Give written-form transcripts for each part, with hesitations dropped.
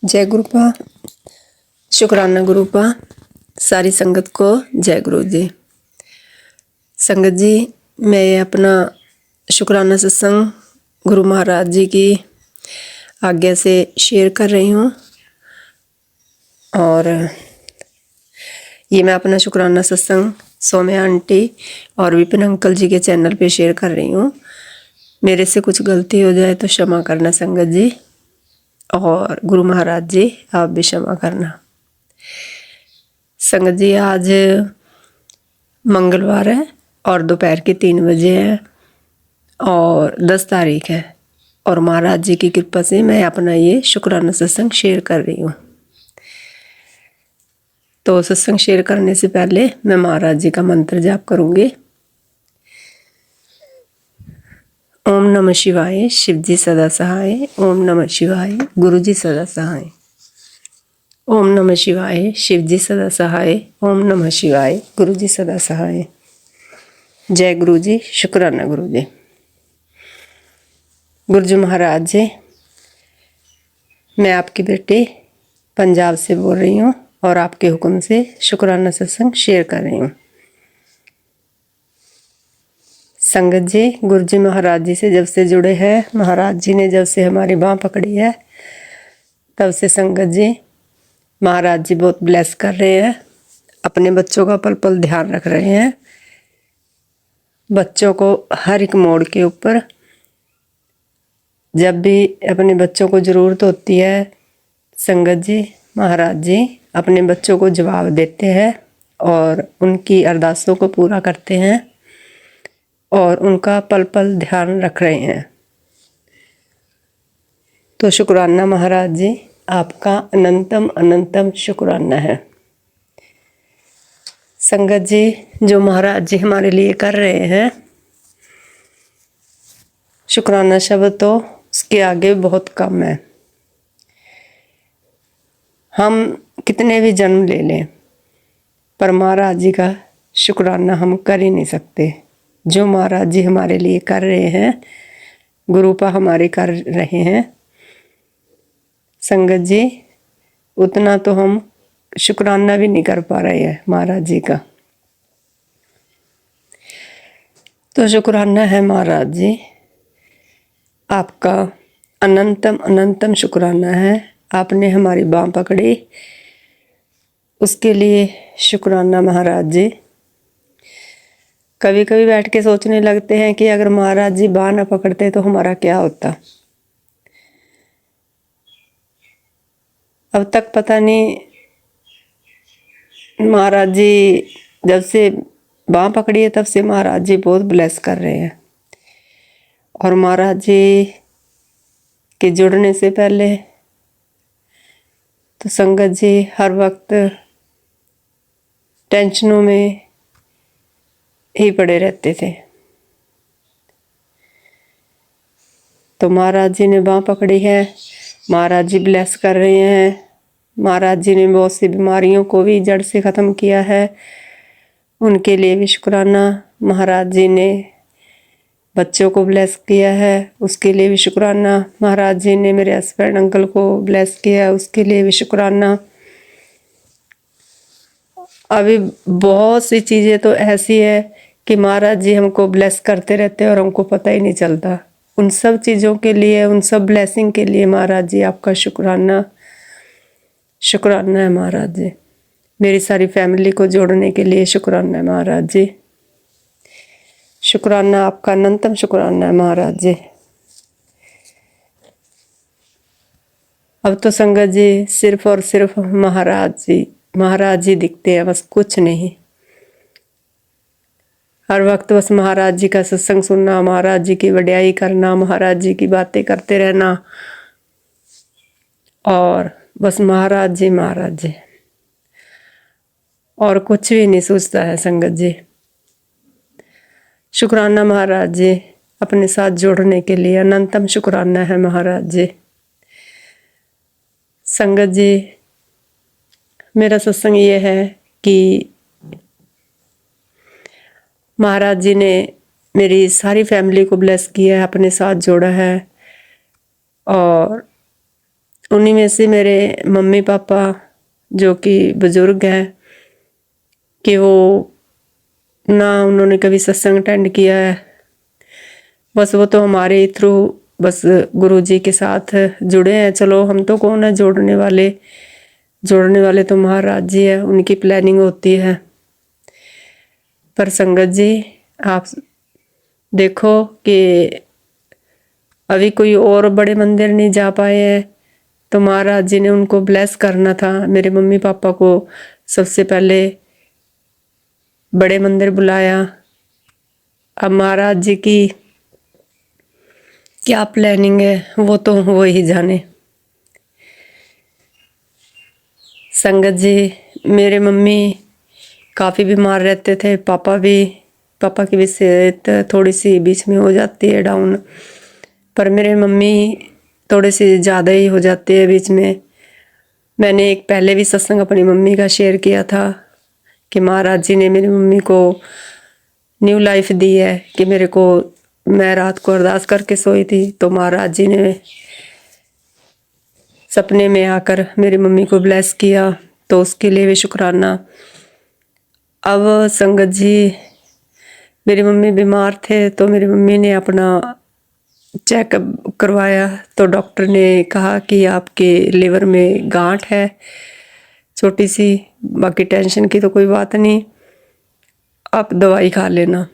जय गुरुपा, शुक्राना गुरुपा। सारी संगत को जय गुरु जी। संगत जी, मैं ये अपना शुक्राना सत्संग गुरु महाराज जी की आज्ञा से शेयर कर रही हूँ। और ये मैं अपना शुक्राना सत्संग सौम्या आंटी और विपिन अंकल जी के चैनल पे शेयर कर रही हूँ। मेरे से कुछ गलती हो जाए तो क्षमा करना संगत जी, और गुरु महाराज जी आप भी क्षमा करना। संगत जी, आज मंगलवार है और दोपहर के 3 बजे है और 10 तारीख है, और महाराज जी की कृपा से मैं अपना ये शुक्राना सत्संग शेयर कर रही हूँ। तो सत्संग शेयर करने से पहले मैं महाराज जी का मंत्र जाप करूँगी। ओम नमः शिवाय, शिव जी सदा सहाय। ओम नमः शिवाय, गुरु जी सदा सहाय। ओम नमः शिवाय, शिव जी सदा सहाय। ओम नमः शिवाय, गुरु जी सदा सहाय। जय गुरु जी, शुक्राना गुरु जी। गुरु जी महाराज जी, मैं आपकी बेटी पंजाब से बोल रही हूँ और आपके हुक्म से शुक्राना सत्संग शेयर कर रही हूँ। संगत जी, गुरु जी महाराज जी से जब से जुड़े हैं, महाराज जी ने जब से हमारी बाँह पकड़ी है, तब से संगत जी महाराज जी बहुत ब्लेस कर रहे हैं। अपने बच्चों का पल पल ध्यान रख रहे हैं। बच्चों को हर एक मोड़ के ऊपर जब भी अपने बच्चों को ज़रूरत होती है, संगत जी महाराज जी अपने बच्चों को जवाब देते हैं और उनकी अरदासों को पूरा करते हैं और उनका पल पल ध्यान रख रहे हैं। तो शुक्राना महाराज जी, आपका अनंतम अनंतम शुक्राना है। संगत जी, जो महाराज जी हमारे लिए कर रहे हैं, शुक्राना शब्द तो उसके आगे बहुत कम है। हम कितने भी जन्म ले लें पर महाराज जी का शुक्राना हम कर ही नहीं सकते। जो महाराज जी हमारे लिए कर रहे हैं, गुरुपा हमारे कर रहे हैं, संगत जी उतना तो हम शुक्राना भी नहीं कर पा रहे हैं महाराज जी का। तो शुक्राना है महाराज जी, आपका अनंतम अनंतम शुक्राना है। आपने हमारी बाँह पकड़ी, उसके लिए शुक्राना महाराज जी। कभी कभी बैठ के सोचने लगते हैं कि अगर महाराज जी बाँह न पकड़ते तो हमारा क्या होता। अब तक पता नहीं, महाराज जी जब से बाँह पकड़ी है तब से महाराज जी बहुत ब्लेस कर रहे हैं। और महाराज जी के जुड़ने से पहले तो संगत जी हर वक्त टेंशनों में ही पड़े रहते थे। तो महाराज जी ने बाँह पकड़ी है, महाराज जी ब्लेस कर रहे हैं। महाराज जी ने बहुत सी बीमारियों को भी जड़ से ख़त्म किया है, उनके लिए भी शुक्राना। महाराज जी ने बच्चों को ब्लेस किया है, उसके लिए भी शुक्राना। महाराज जी ने मेरे हस्बैंड अंकल को ब्लेस किया है, उसके लिए भी शुक्राना। अभी बहुत सी चीज़ें तो ऐसी है कि महाराज जी हमको ब्लेस करते रहते हैं और हमको पता ही नहीं चलता। उन सब चीज़ों के लिए, उन सब ब्लेसिंग के लिए महाराज जी आपका शुक्राना शुक्राना है महाराज जी। मेरी सारी फैमिली को जोड़ने के लिए शुक्राना है महाराज जी। शुक्राना, आपका अनंतम शुक्राना है महाराज जी। अब तो संगत जी सिर्फ और सिर्फ महाराज जी दिखते हैं, बस कुछ नहीं। हर वक्त बस महाराज जी का सत्संग सुनना, महाराज जी की वड्याई करना, महाराज जी की बातें करते रहना और बस महाराज जी और कुछ भी नहीं सोचता है संगत जी। शुक्राना महाराज जी, अपने साथ जोड़ने के लिए अनंतम शुक्राना है महाराज जी। संगत जी, मेरा सत्संग ये है कि महाराज जी ने मेरी सारी फैमिली को ब्लेस किया है, अपने साथ जोड़ा है और उन्हीं में से मेरे मम्मी पापा जो कि बुजुर्ग हैं कि वो ना उन्होंने कभी सत्संग अटेंड किया है, बस वो तो हमारे थ्रू बस गुरुजी के साथ जुड़े हैं। चलो हम तो कौन है जोड़ने वाले तो महाराज जी है, उनकी प्लानिंग होती है। पर संगत जी आप देखो कि अभी कोई और बड़े मंदिर नहीं जा पाए हैं, तो महाराज जी ने उनको ब्लेस करना था। मेरे मम्मी पापा को सबसे पहले बड़े मंदिर बुलाया। अब महाराज जी की क्या प्लानिंग है वो तो वो ही जाने। संगत जी मेरे मम्मी काफ़ी बीमार रहते थे, पापा की भी सेहत थोड़ी सी बीच में हो जाती है डाउन, पर मेरे मम्मी थोड़ी सी ज़्यादा ही हो जाती है बीच में। मैंने एक पहले भी सत्संग अपनी मम्मी का शेयर किया था कि महाराज जी ने मेरी मम्मी को न्यू लाइफ दी है कि मैं रात को अरदास करके सोई थी तो महाराज जी ने सपने में आकर मेरी मम्मी को ब्लेस किया, तो उसके लिए भी शुक्राना। अब संगत जी मेरी मम्मी बीमार थे तो मेरी मम्मी ने अपना चेकअप करवाया, तो डॉक्टर ने कहा कि आपके लिवर में गांठ है छोटी सी, बाकी टेंशन की तो कोई बात नहीं, आप दवाई खा लेना।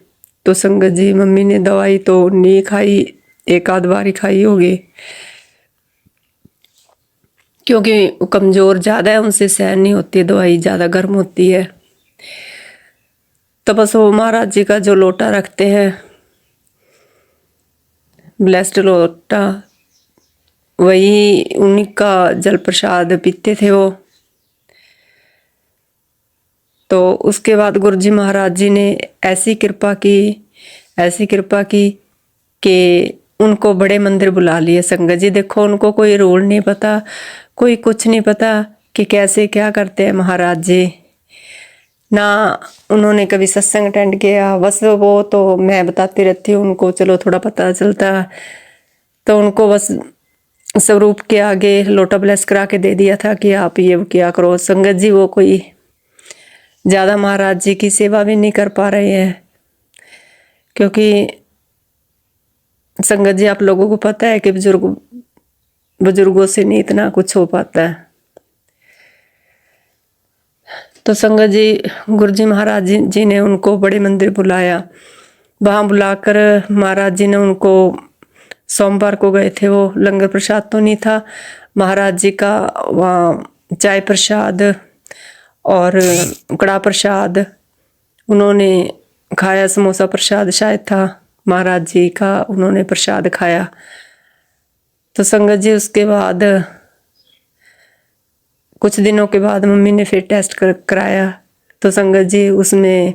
तो संगत जी मम्मी ने दवाई तो नहीं खाई, एक आध बार ही खाई होगी, क्योंकि कमज़ोर ज़्यादा है, उनसे सहन नहीं होती, दवाई ज़्यादा गर्म होती है। तो बस वो महाराज जी का जो लोटा रखते हैं, ब्लेस्ड लोटा, वही उन्हीं का जल प्रसाद पीते थे वो। तो उसके बाद गुरु जी महाराज जी ने ऐसी कृपा की कि उनको बड़े मंदिर बुला लिए। संगत जी देखो उनको कोई रूल नहीं पता, कोई कुछ नहीं पता कि कैसे क्या करते हैं महाराज जी, ना उन्होंने कभी सत्संग अटेंड किया, बस वो तो मैं बताती रहती हूँ उनको, चलो थोड़ा पता चलता, तो उनको बस स्वरूप के आगे लोटा ब्लेस करा के दे दिया था कि आप ये क्या करो। संगत जी वो कोई ज़्यादा महाराज जी की सेवा भी नहीं कर पा रहे हैं, क्योंकि संगत जी आप लोगों को पता है कि बुजुर्गों से नहीं इतना कुछ हो पाता है। तो संगत जी गुरु जी महाराज जी ने उनको बड़े मंदिर बुलाया। वहाँ बुलाकर महाराज जी ने उनको, सोमवार को गए थे वो, लंगर प्रसाद तो नहीं था, महाराज जी का वहाँ चाय प्रसाद और कड़ा प्रसाद उन्होंने खाया, समोसा प्रसाद शायद था महाराज जी का, उन्होंने प्रसाद खाया। तो संगत जी उसके बाद कुछ दिनों के बाद मम्मी ने फिर टेस्ट कराया, तो संगत जी उसमें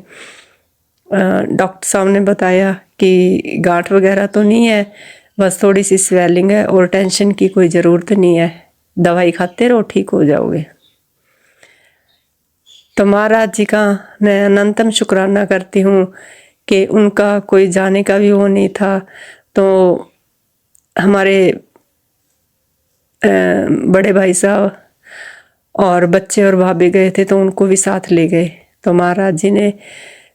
डॉक्टर साहब ने बताया कि गांठ वगैरह तो नहीं है, बस थोड़ी सी स्वेलिंग है और टेंशन की कोई ज़रूरत नहीं है, दवाई खाते रहो ठीक हो जाओगे। तो महाराज जी का मैं अनंतम शुक्राना करती हूँ कि उनका कोई जाने का भी वो नहीं था, तो हमारे बड़े भाई साहब और बच्चे और भाभी गए थे तो उनको भी साथ ले गए। तो महाराज जी ने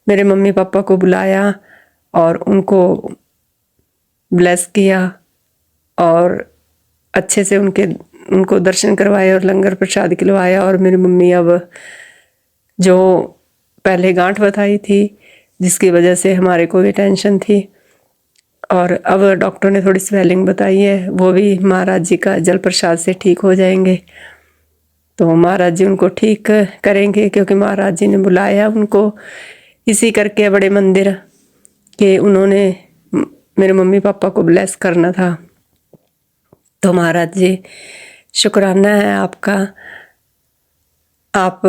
मेरे मम्मी पापा को बुलाया और उनको ब्लेस किया और अच्छे से उनको दर्शन करवाए और लंगर प्रसाद खिलवाया। और मेरी मम्मी अब जो पहले गांठ बताई थी जिसकी वजह से हमारे को भी टेंशन थी, और अब डॉक्टर ने थोड़ी स्वेलिंग बताई है, वो भी महाराज जी का जल प्रसाद से ठीक हो जाएंगे। तो महाराज जी उनको ठीक करेंगे, क्योंकि महाराज जी ने बुलाया उनको इसी करके बड़े मंदिर के, उन्होंने मेरे मम्मी पापा को ब्लेस करना था। तो महाराज जी शुक्राना है आपका, आप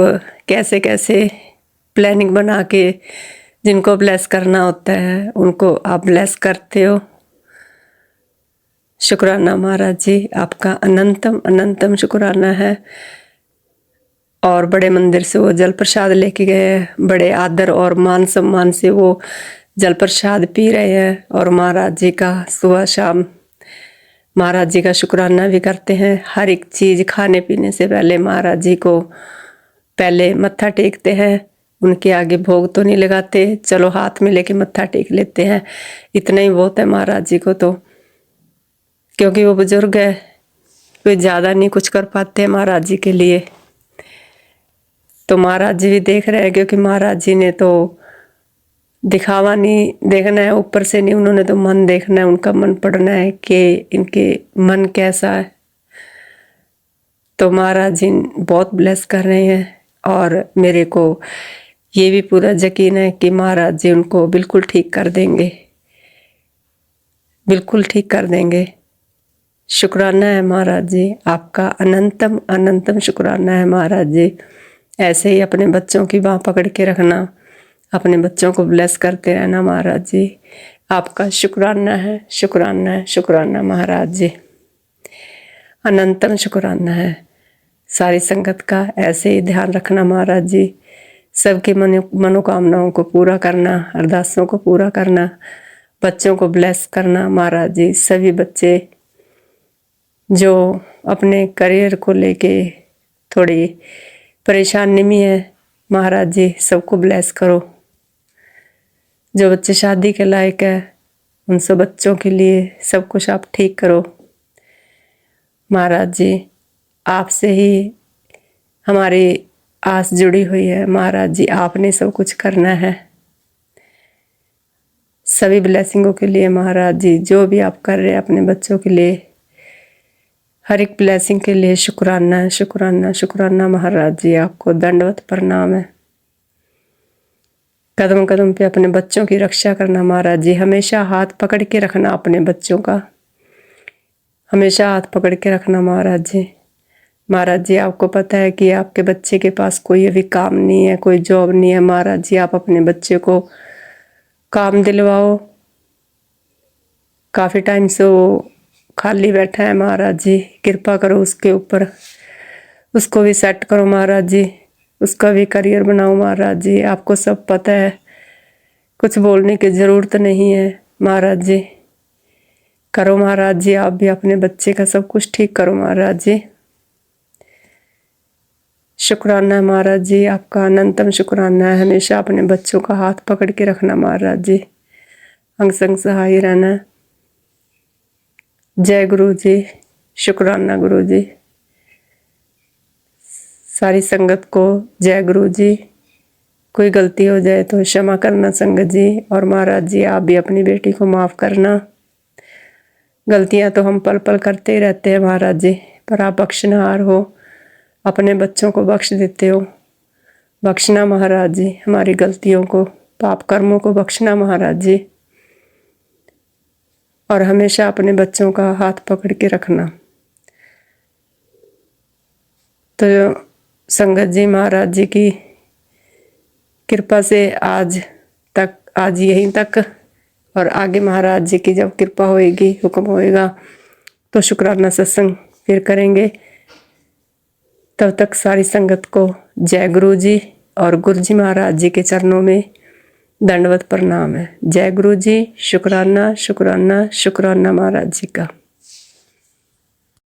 कैसे कैसे प्लानिंग बना के जिनको ब्लेस करना होता है उनको आप ब्लेस करते हो। शुक्राना महाराज जी, आपका अनंतम अनंतम शुक्राना है। और बड़े मंदिर से वो जल प्रसाद लेके गए, बड़े आदर और मान सम्मान से वो जल प्रसाद पी रहे हैं, और महाराज जी का सुबह शाम महाराज जी का शुक्राना भी करते हैं। हर एक चीज़ खाने पीने से पहले महाराज जी को पहले मत्था टेकते हैं। उनके आगे भोग तो नहीं लगाते, चलो हाथ में लेके मत्था टेक लेते हैं, इतना ही बहुत है महाराज जी को तो, क्योंकि वो बुजुर्ग है, कोई ज़्यादा नहीं कुछ कर पाते हैं महाराज जी के लिए। तो महाराज जी भी देख रहे हैं, क्योंकि महाराज जी ने तो दिखावा नहीं देखना है, ऊपर से नहीं, उन्होंने तो मन देखना है, उनका मन पढ़ना है कि इनके मन कैसा है। तो महाराज जी बहुत ब्लेस कर रहे हैं, और मेरे को ये भी पूरा यकीन है कि महाराज जी उनको बिल्कुल ठीक कर देंगे, बिल्कुल ठीक कर देंगे। शुक्राना है महाराज जी, आपका अनंतम अनंतम शुक्राना है महाराज जी। ऐसे ही अपने बच्चों की बाँह पकड़ के रखना, अपने बच्चों को ब्लेस करते रहना महाराज जी। आपका शुक्राना है, शुक्राना है, शुक्राना महाराज जी, अनंतम शुक्राना है। सारी संगत का ऐसे ही ध्यान रखना महाराज जी, सबके मनोकामनाओं को पूरा करना, अरदासों को पूरा करना, बच्चों को ब्लेस करना महाराज जी। सभी बच्चे जो अपने करियर को लेके थोड़ी परेशानी में है महाराज जी, सबको ब्लेस करो। जो बच्चे शादी के लायक है उन सब बच्चों के लिए सब कुछ आप ठीक करो महाराज जी। आपसे ही हमारी आस जुड़ी हुई है महाराज जी, आपने सब कुछ करना है। सभी ब्लेसिंगों के लिए महाराज जी, जो भी आप कर रहे हैं अपने बच्चों के लिए, हर एक ब्लेसिंग के लिए शुक्राना, शुक्राना, शुक्राना महाराज जी। आपको दंडवत प्रणाम है। कदम कदम पे अपने बच्चों की रक्षा करना महाराज जी, हमेशा हाथ पकड़ के रखना अपने बच्चों का, हमेशा हाथ पकड़ के रखना महाराज जी। महाराज जी आपको पता है कि आपके बच्चे के पास कोई अभी काम नहीं है, कोई जॉब नहीं है महाराज जी, आप अपने बच्चे को काम दिलवाओ। काफ़ी टाइम से वो खाली बैठा है महाराज जी, कृपा करो उसके ऊपर, उसको भी सेट करो महाराज जी, उसका भी करियर बनाओ महाराज जी। आपको सब पता है, कुछ बोलने की ज़रूरत नहीं है महाराज जी। करो महाराज जी, आप भी अपने बच्चे का सब कुछ ठीक करो महाराज जी। शुक्राना महाराज जी, आपका अनंतम शुक्राना है। हमेशा अपने बच्चों का हाथ पकड़ के रखना महाराज जी, अंग संग सहाय रहना। जय गुरु जी, शुक्राना गुरु जी। सारी संगत को जय गुरु जी। कोई गलती हो जाए तो क्षमा करना संगत जी, और महाराज जी आप भी अपनी बेटी को माफ़ करना। गलतियां तो हम पल पल करते ही रहते हैं महाराज जी, पर आप बख्शनहार हो, अपने बच्चों को बख्श देते हो। बख्शना महाराज जी, हमारी गलतियों को, पाप कर्मों को बख्शना महाराज जी, और हमेशा अपने बच्चों का हाथ पकड़ के रखना। तो संगत जी महाराज जी की कृपा से आज यहीं तक, और आगे महाराज जी की जब कृपा होएगी, हुक्म होएगा, तो शुक्राना सत्संग फिर करेंगे। तब तक सारी संगत को जय गुरु जी, और गुरु जी महाराज जी के चरणों में दंडवत प्रणाम है। जय गुरु जी, शुक्राना, शुक्राना, शुक्राना महाराज जी का।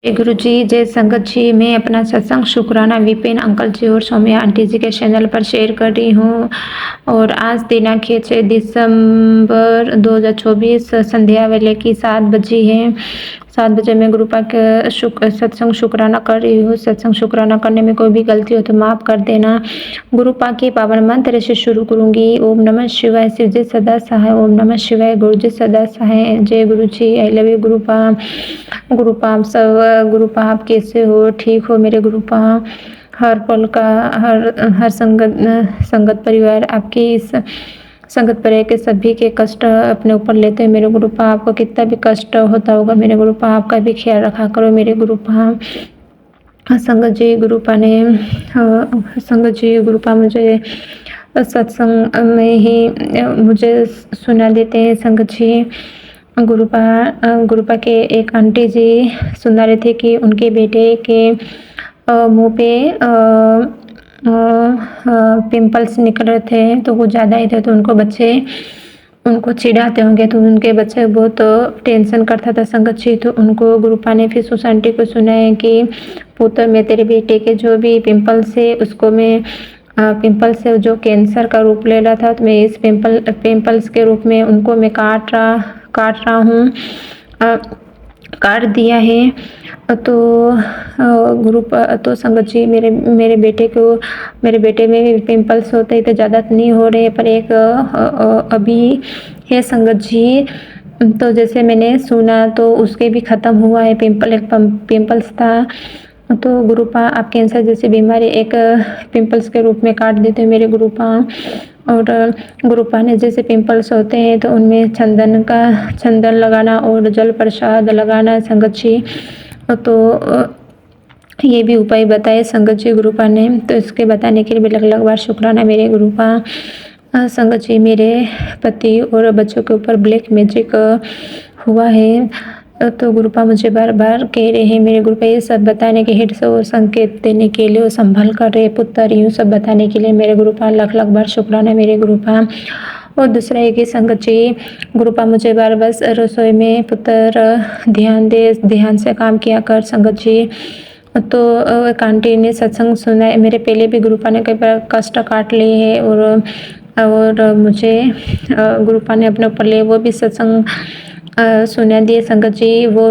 जय गुरु जी, जय संगत जी। मैं अपना सत्संग शुक्राना विपिन अंकल जी और सौम्या आंटी जी के चैनल पर शेयर कर रही हूँ। और आज दिनांक 6 दिसंबर 2024 संध्या वेले की 7 बजी है। 7 बजे मैं गुरुपा के सत्संग शुक्राना कर रही हूँ। सत्संग शुक्राना करने में कोई भी गलती हो तो माफ़ कर देना। गुरुपा के पावन मंत्र से शुरू करूँगी। ओम नमः शिवाय, शिव जी सदा सहाय। ओम नमः शिवाय, गुरु जी सदा सहाय। जय गुरु जी, आई लव यू गुरुपा। गुरुपा आप सब, गुरुपा आप कैसे हो? ठीक हो मेरे गुरुपा? हर पल का हर संगत परिवार आपकी इस संगत पर के सभी के कष्ट अपने ऊपर लेते हैं मेरे गुरुपा। आपको कितना भी कष्ट होता होगा मेरे गुरुपा, आपका भी ख्याल रखा करो मेरे गुरुपा। संगत जी गुरुपा मुझे सत्संग में ही मुझे सुना देते हैं। संगत जी गुरुपा के एक आंटी जी सुना रहे थे कि उनके बेटे के मुंह पे पिंपल्स निकल रहे थे, तो वो ज़्यादा ही थे, तो उनको बच्चे उनको चिढ़ाते होंगे तो उनके बच्चे बहुत टेंशन करता था संगत जी। तो उनको गुरुपा ने फिर उस आंटी को सुनाया कि पुत्र, मैं तेरे बेटे के जो भी पिंपल्स है उसको मैं पिंपल से जो कैंसर का रूप ले रहा था, तो मैं इस पिंपल्स के रूप में उनको मैं काट रहा हूँ, काट दिया है। तो तो संगत जी, मेरे बेटे में भी पिंपल्स होते थे, ज़्यादा नहीं हो रहे, पर एक अभी है संगत जी। तो जैसे मैंने सुना तो उसके भी ख़त्म हुआ है, एक पिंपल्स था। तो गुरुपा, आप कैंसर जैसी बीमारी एक पिंपल्स के रूप में काट देते हैं मेरे गुरुपा। और गुरुपा ने जैसे पिंपल्स होते हैं तो उनमें चंदन लगाना और जल प्रसाद लगाना संगत जी। तो ये भी उपाय बताए संगत जी गुरुपा ने। तो इसके बताने के लिए भी लग बार शुक्राना मेरे गुरुपा। संगत जी, मेरे पति और बच्चों के ऊपर ब्लैक मैजिक हुआ है। तो गुरुपा मुझे बार बार कह रहे हैं मेरे गुरुपा, ये सब बताने के हिट और संकेत देने के लिए, और संभल कर रहे पुत्र, यूँ सब बताने के लिए मेरे गुरुपा लख बार शुक्राना मेरे गुरुपा। और दूसरा है कि संगत जी, गुरुपा मुझे बार बस रसोई में पुत्र ध्यान से काम किया कर संगत जी। तो एक आंटी ने सत्संग सुना है, मेरे पहले भी गुरुपा ने कई बार कष्ट काट लिए हैं, और मुझे गुरुपा ने अपने ऊपर लिए वो भी सत्संग सुना दिए संगत जी। वो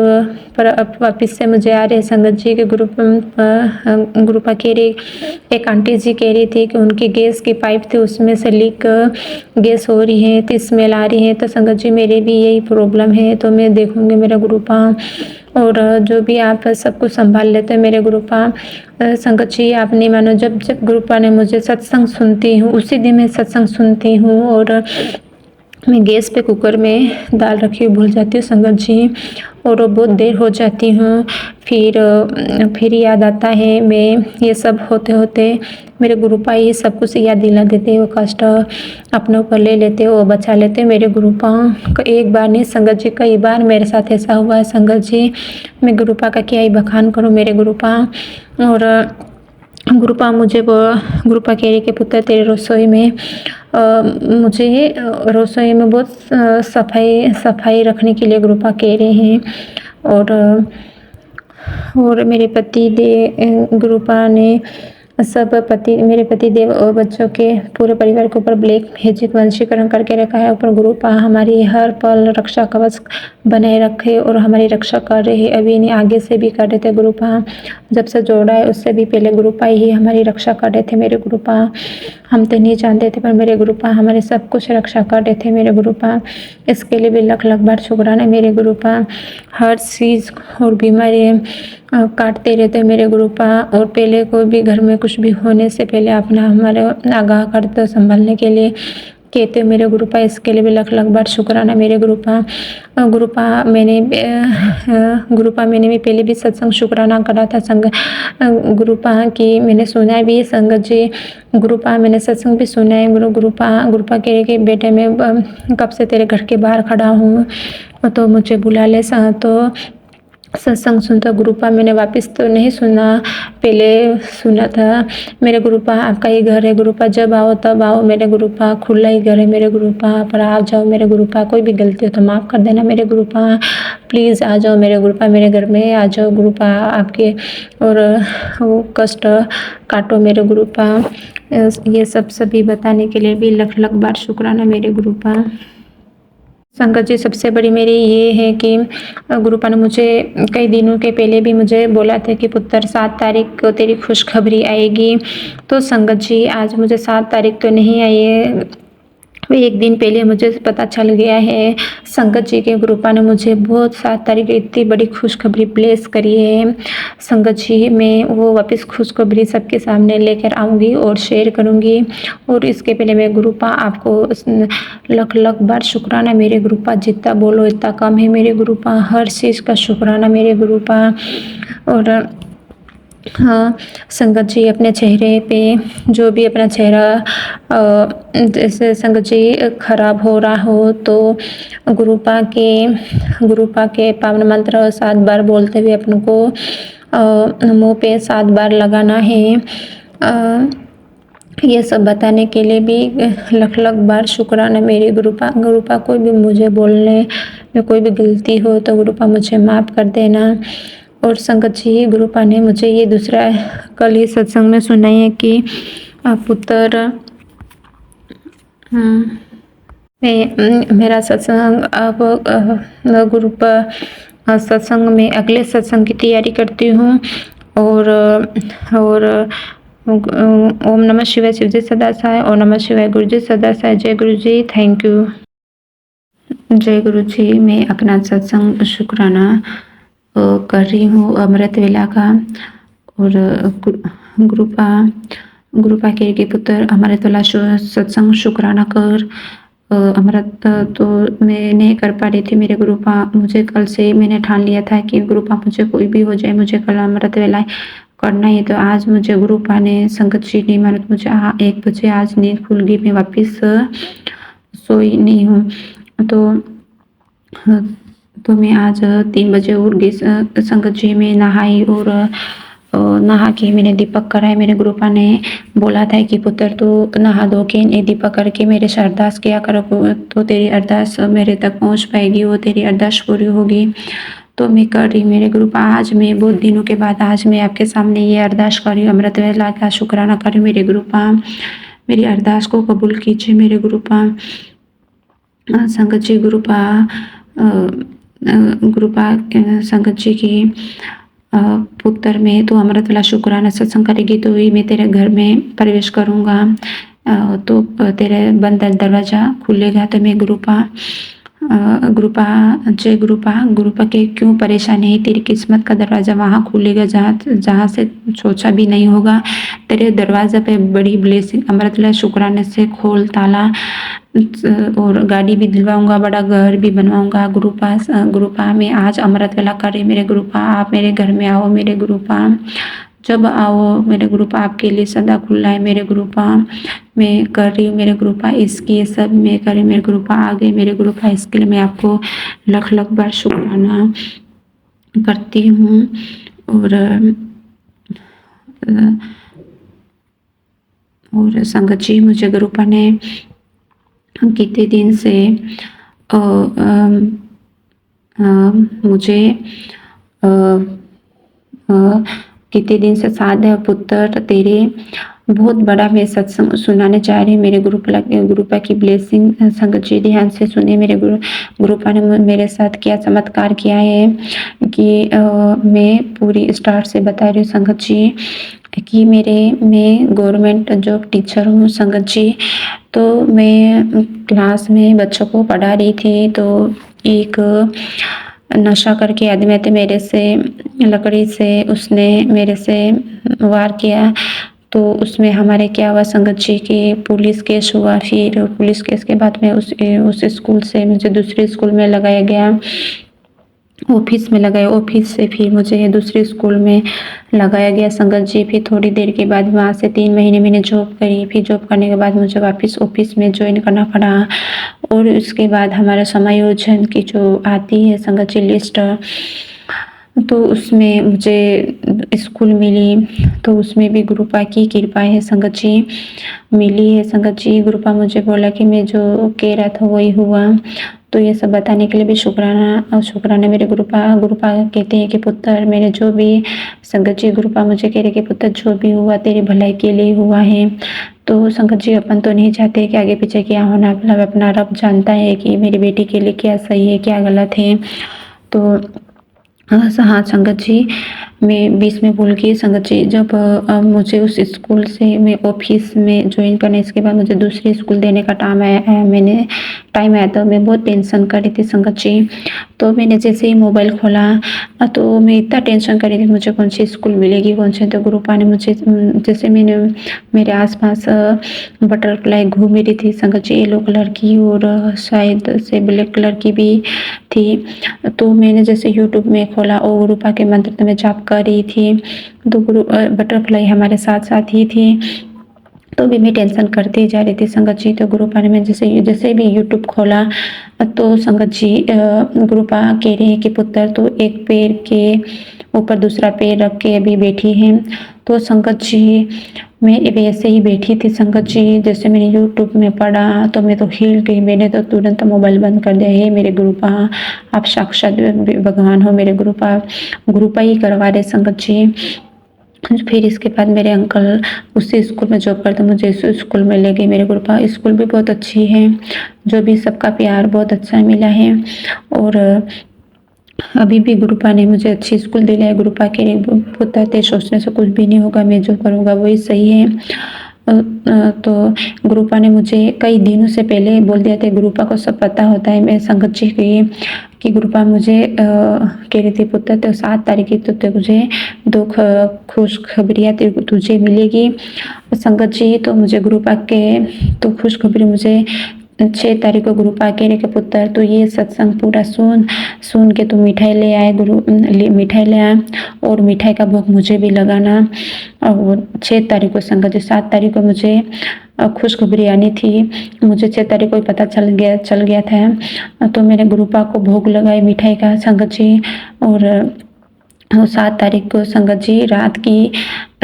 पर अब वापिस से मुझे आ रहे संगत जी के गुरुपा कह रही, एक आंटी जी कह रही थी कि उनकी गैस की पाइप थी, उसमें से लीक गैस हो रही है, तो स्मेल आ रही है। तो संगत जी, मेरे भी यही प्रॉब्लम है, तो मैं देखूंगी मेरा गुरुपा। और जो भी आप सब कुछ संभाल लेते हैं मेरे गुरुपा। संगत जी, आप नहीं मानो, जब गुरुपा ने मुझे सत्संग सुनती हूँ, उसी दिन मैं सत्संग सुनती हूँ, और मैं गैस पे कुकर में दाल रखी हुई भूल जाती हूँ संगत जी, और बहुत देर हो जाती हूँ। फिर याद आता है, मैं ये सब होते मेरे गुरुपा ये सब कुछ याद दिला देते, वो कष्ट अपने ऊपर ले लेते, वो बचा लेते मेरे गुरुपा। एक बार नहीं संगत जी, कई बार मेरे साथ ऐसा हुआ है संगत जी। मैं गुरुपा का क्या ही बखान करूँ मेरे गुरुपा। और गुरुपा मुझे वो गुरुपा कह रही कि पुत्र, तेरे रसोई में मुझे रसोई में बहुत सफाई रखने के लिए गुरुपा कह रहे हैं। और मेरे पति गुरुपा ने मेरे पति देव और बच्चों के पूरे परिवार के ऊपर ब्लैक मैजिक वंशीकरण करके रखा है। ऊपर गुरुपा हमारी हर पल रक्षा कवच बनाए रखे और हमारी रक्षा कर रहे हैं, अभी नहीं आगे से भी कर रहे थे गुरुपा। जब से जोड़ा है उससे भी पहले गुरुपा ही हमारी रक्षा कर रहे थे मेरे गुरुपा। हम तो नहीं जानते थे, पर मेरे गुरुपा हमारे सब कुछ रक्षा कर रहे थे मेरे गुरुपा। इसके लिए भी लख बार शुक्राना मेरे गुरुपा। हर चीज़ और बीमारी काटते रहते मेरे गुरुपा। और पहले कोई भी घर में कुछ भी होने से पहले अपना हमारे आगाह करते संभालने के लिए कहते मेरे गुरुपा। इसके लिए भी लख बार शुक्राना मेरे गुरुपा। गुरुपा मैंने भी पहले भी सत्संग शुक्राना करा था गुरुपा की, मैंने सुना भी है संगत जी। गुरुपा मैंने सत्संग भी सुना है गुरुपा कह रहे कि बेटे मैं कब से तेरे घर के बाहर खड़ा हूँ, तो मुझे बुला ले। तो सत्संग सुनता गुरुपा मैंने वापस तो नहीं सुना, पहले सुना था। मेरे गुरुपा, आपका ही घर है गुरुपा, जब आओ तब आओ मेरे गुरुपा, खुला ही घर है मेरे गुरुपा, पर आ जाओ मेरे गुरुपा। कोई भी गलती हो तो माफ़ कर देना मेरे गुरुपा, प्लीज़ आ जाओ मेरे गुरुपा, मेरे घर में आ जाओ गुरुपा आपके, और वो कष्ट काटो मेरे गुरुपा। ये सब सभी बताने के लिए भी लख बार शुक्राना मेरे गुरुपा। संगत जी, सबसे बड़ी मेरी ये है कि गुरुपा ने मुझे कई दिनों के पहले भी मुझे बोला था कि पुत्र 7 तारीख को तेरी खुशखबरी आएगी। तो संगत जी, आज मुझे 7 तारीख तो नहीं आई है, एक दिन पहले मुझे पता चल गया है। संगत जी के गुरुपा ने मुझे बहुत 7 तारीख इतनी बड़ी खुशखबरी ब्लेस करी है संगत जी। मैं वो वापस खुशखबरी सबके सामने लेकर आऊँगी और शेयर करूँगी। और इसके पहले मैं गुरुपा आपको लख बार शुक्राना मेरे गुरुपा, जितना बोलो इतना कम है मेरे गुरुपा, हर चीज़ का शुक्राना मेरे गुरुपा। और हाँ संगत जी, अपने चेहरे पे जो भी अपना चेहरा जैसे संगत जी खराब हो रहा हो तो गुरुपा के पावन मंत्र 7 बार बोलते हुए अपन को मुंह पे 7 बार लगाना है। ये सब बताने के लिए भी लख लख बार शुक्राना मेरी गुरुपा कोई भी मुझे बोलने में कोई भी गलती हो तो गुरुपा मुझे माफ़ कर देना। और संगत जी गुरुपा ने मुझे ये दूसरा कल ही सत्संग में सुनाई है कि पुत्र मेरा सत्संग अब ग्रुप सत्संग में अगले सत्संग की तैयारी करती हूँ और ओम नमः शिवाय शिवजी सदा सहाय, ओम नमः शिवाय गुरुजी सदा सहाय। जय गुरु जी, थैंक यू। जय गुरु जी, मैं अपना सत्संग शुक्राना कर रही हूँ अमृत वेला का और गुरुपा के पुत्र अमृत वेला सत्संग शुक्राना कर अमृत तो मैं नहीं कर पा रही थी। मेरे गुरुपा मुझे कल से मैंने ठान लिया था कि गुरुपा मुझे कोई भी हो जाए मुझे कल अमृत वेला करना ही। तो आज मुझे गुरुपा ने संगत जी ने मानो मुझे 1 बजे आज नींद खुल गई, मैं वापस सोई नहीं हूँ। तो मैं आज 3 बजे उठ गई। संगत जी में नहाई और नहा के मैंने दीपक कराए। मेरे गुरुपा ने बोला था कि पुत्र तू नहा धो के ये दीपक करके मेरे से अरदास किया करो तो तेरी अरदास मेरे तक पहुँच पाएगी, वो तेरी अरदास पूरी होगी। तो मैं कर रही मेरे गुरुपा आज मैं बहुत दिनों के बाद आज मैं आपके सामने ये अरदास कर रही हूँ, अमृत वेला का शुक्राना कर रही हूँ। मेरे गुरुपा मेरी अरदास को कबूल कीजिए। मेरे गुरुपा संगत जी गुरुपा संगत जी की पुत्र में तो अमृत वेला शुक्राना सत्संग करेगी तो ही मैं तेरे घर में प्रवेश करूँगा, तो तेरे बंद दरवाज़ा खुलेगा। तो मैं गुरुपा जय गुरुपा के क्यों परेशानी है, तेरी किस्मत का दरवाज़ा वहाँ खुलेगा जहाँ से सोचा भी नहीं होगा। तेरे दरवाज़ा पे बड़ी ब्लेसिंग अमृत वेला शुक्राने से खोल ताला और गाड़ी भी दिलवाऊंगा, बड़ा घर भी बनवाऊंगा। गुरुपा में आज अमृत वेला करे। मेरे गुरुपा आप मेरे घर में आओ। मेरे गुरुपा जब आओ मेरे गुरुपा आपके लिए सदा खुला है। मेरे गुरुपा मैं कर रही हूँ। मेरे गुरुपा इसकी सब मैं कर रही हूँ। मेरे गुरुपा आ गए। मेरे गुरुपा इसके लिए मैं आपको लख लख बार शुक्राना करती हूँ। और संगत जी मुझे गुरुपा ने कितने दिन से मुझे कितने दिन से साध है पुत्र तेरे बहुत बड़ा मैं सत्संग सुनाने जा रही हूँ। मेरे गुरुपा की ब्लेसिंग संगत जी ध्यान से सुने। मेरे गुरुपा ने मेरे साथ क्या चमत्कार किया है कि मैं पूरी स्टार्ट से बता रही हूँ संगत जी कि मैं गवर्नमेंट जॉब टीचर हूँ संगत जी। तो मैं क्लास में बच्चों को पढ़ा रही थी तो एक नशा करके आदमी थे मेरे से लकड़ी से उसने मेरे से वार किया। तो उसमें हमारे क्या हुआ संगत जी की पुलिस केस हुआ। फिर पुलिस केस के बाद में उस स्कूल से मुझे दूसरे स्कूल में लगाया गया, ऑफिस में लगाया। ऑफिस से फिर मुझे दूसरे स्कूल में लगाया गया संगत जी। फिर थोड़ी देर के बाद वहाँ से 3 महीने मैंने जॉब करी। फिर जॉब करने के बाद मुझे वापस ऑफिस में ज्वाइन करना पड़ा। और उसके बाद हमारा समायोजन की जो आती है संगत जी लिस्ट, तो उसमें मुझे स्कूल मिली। तो उसमें भी गुरुपा की कृपा है संगत जी, मिली है संगत जी। गुरुपा मुझे बोला कि मैं जो कह रहा था वही हुआ। तो ये सब बताने के लिए भी शुक्राना मेरे गुरुपा कहते हैं कि पुत्र मैंने जो भी संगत जी गुरुपा मुझे कह रहे कि पुत्र जो भी हुआ तेरी भलाई के लिए हुआ है। तो संगत जी अपन तो नहीं चाहते कि आगे पीछे क्या होना, मतलब अपना रब जानता है कि मेरी बेटी के लिए क्या सही है क्या गलत है। तो हाँ संगत जी मैं बीच में भूल गई संगत जी। जब मुझे उस स्कूल से मैं ऑफिस में ज्वाइन करने इसके बाद मुझे दूसरे स्कूल देने का टाइम आया तो मैं बहुत टेंशन कर रही थी संगत जी। तो मैंने जैसे ही मोबाइल खोला तो मैं इतना टेंशन कर रही थी मुझे कौन सी स्कूल मिलेगी कौन सी। तो गुरुपा ने मुझे जैसे मैंने मेरे आसपास बटरफ्लाई घूम रही थी संगत जी, येलो कलर की और शायद से ब्लैक कलर की भी थी। तो मैंने जैसे यूट्यूब में खोला और गुरुपा के मंत्र तो मैं जाप कर रही थी। तो बटरफ्लाई हमारे साथ साथ ही थी। तो भी मैं टेंशन करती जा रही थी संगत जी। तो गुरुपा ने मैं जैसे भी यूट्यूब खोला तो संगत जी गुरुपा कह रहे हैं कि पुत्र तो एक पैर के ऊपर दूसरा पैर रख के अभी बैठी हैं। तो संगत जी मैं वैसे ही बैठी थी संगत जी, जैसे मैंने यूट्यूब में पढ़ा तो मैं तो हिल गई। मैंने तो तुरंत मोबाइल बंद कर दिया। हे मेरे गुरुपा, आप साक्षात भगवान हो मेरे गुरुपा। गुरुपा ही करवा रहे संगत जी। फिर इसके बाद मेरे अंकल उसी स्कूल में जॉब करते, मुझे इस स्कूल में ले गए मेरे गुरुपा। स्कूल भी बहुत अच्छी है, जो भी सबका प्यार बहुत अच्छा मिला है। और अभी भी गुरुपा ने मुझे अच्छी स्कूल दिलाया। गुरुपा के पुत्र थे, सोचने से कुछ भी नहीं होगा, मैं जो करूँगा वही सही है। तो गुरुपा ने मुझे कई दिनों से पहले बोल दिया था। गुरुपा को सब पता होता है मैं संगत जी कि गुरुपा मुझे कह रही थी पुत्र तो 7 तारीख की तो तुझे 2 खुश खबरियाँ तुझे मिलेगी संगत जी। तो मुझे गुरुपा के तो खुशखबरी मुझे 6 तारीख को गुरुपा कह रहे के पुत्र तो ये सत्संग पूरा सुन के तू मिठाई ले आए, मिठाई ले आए और मिठाई का भोग मुझे भी लगाना। और 6 तारीख को संगत जी, 7 तारीख को मुझे खुशखबरी आनी थी। मुझे 6 तारीख को ही पता चल गया था। तो मैंने गुरुपा को भोग लगाए मिठाई का संगत जी। और 7 तारीख को संगत जी रात की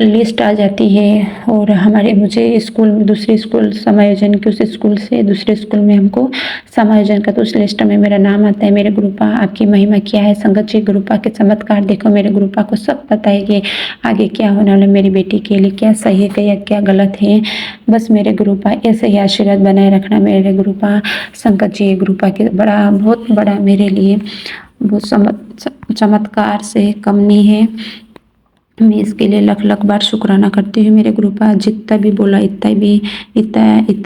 लिस्ट आ जाती है और मुझे स्कूल में दूसरे स्कूल समायोजन की, उस स्कूल से दूसरे स्कूल में हमको समायोजन का, तो उस लिस्ट में मेरा नाम आता है। मेरे गुरुपा आपकी महिमा क्या है संगत जी। गुरुपा के चमत्कार देखो, मेरे गुरुपा को सब पता है कि आगे क्या होने वाला, मेरी बेटी के लिए क्या सही है या क्या गलत है। बस मेरे गुरुपा ऐसे ही आशीर्वाद बनाए रखना मेरे गुरुपा संगत जी। गुरुपा के बहुत बड़ा मेरे लिए बहुत चमत्कार से कम नहीं है। मैं इसके लिए लख बार शुक्राना करती हूँ मेरे गुरुपा। जितना भी बोला इतना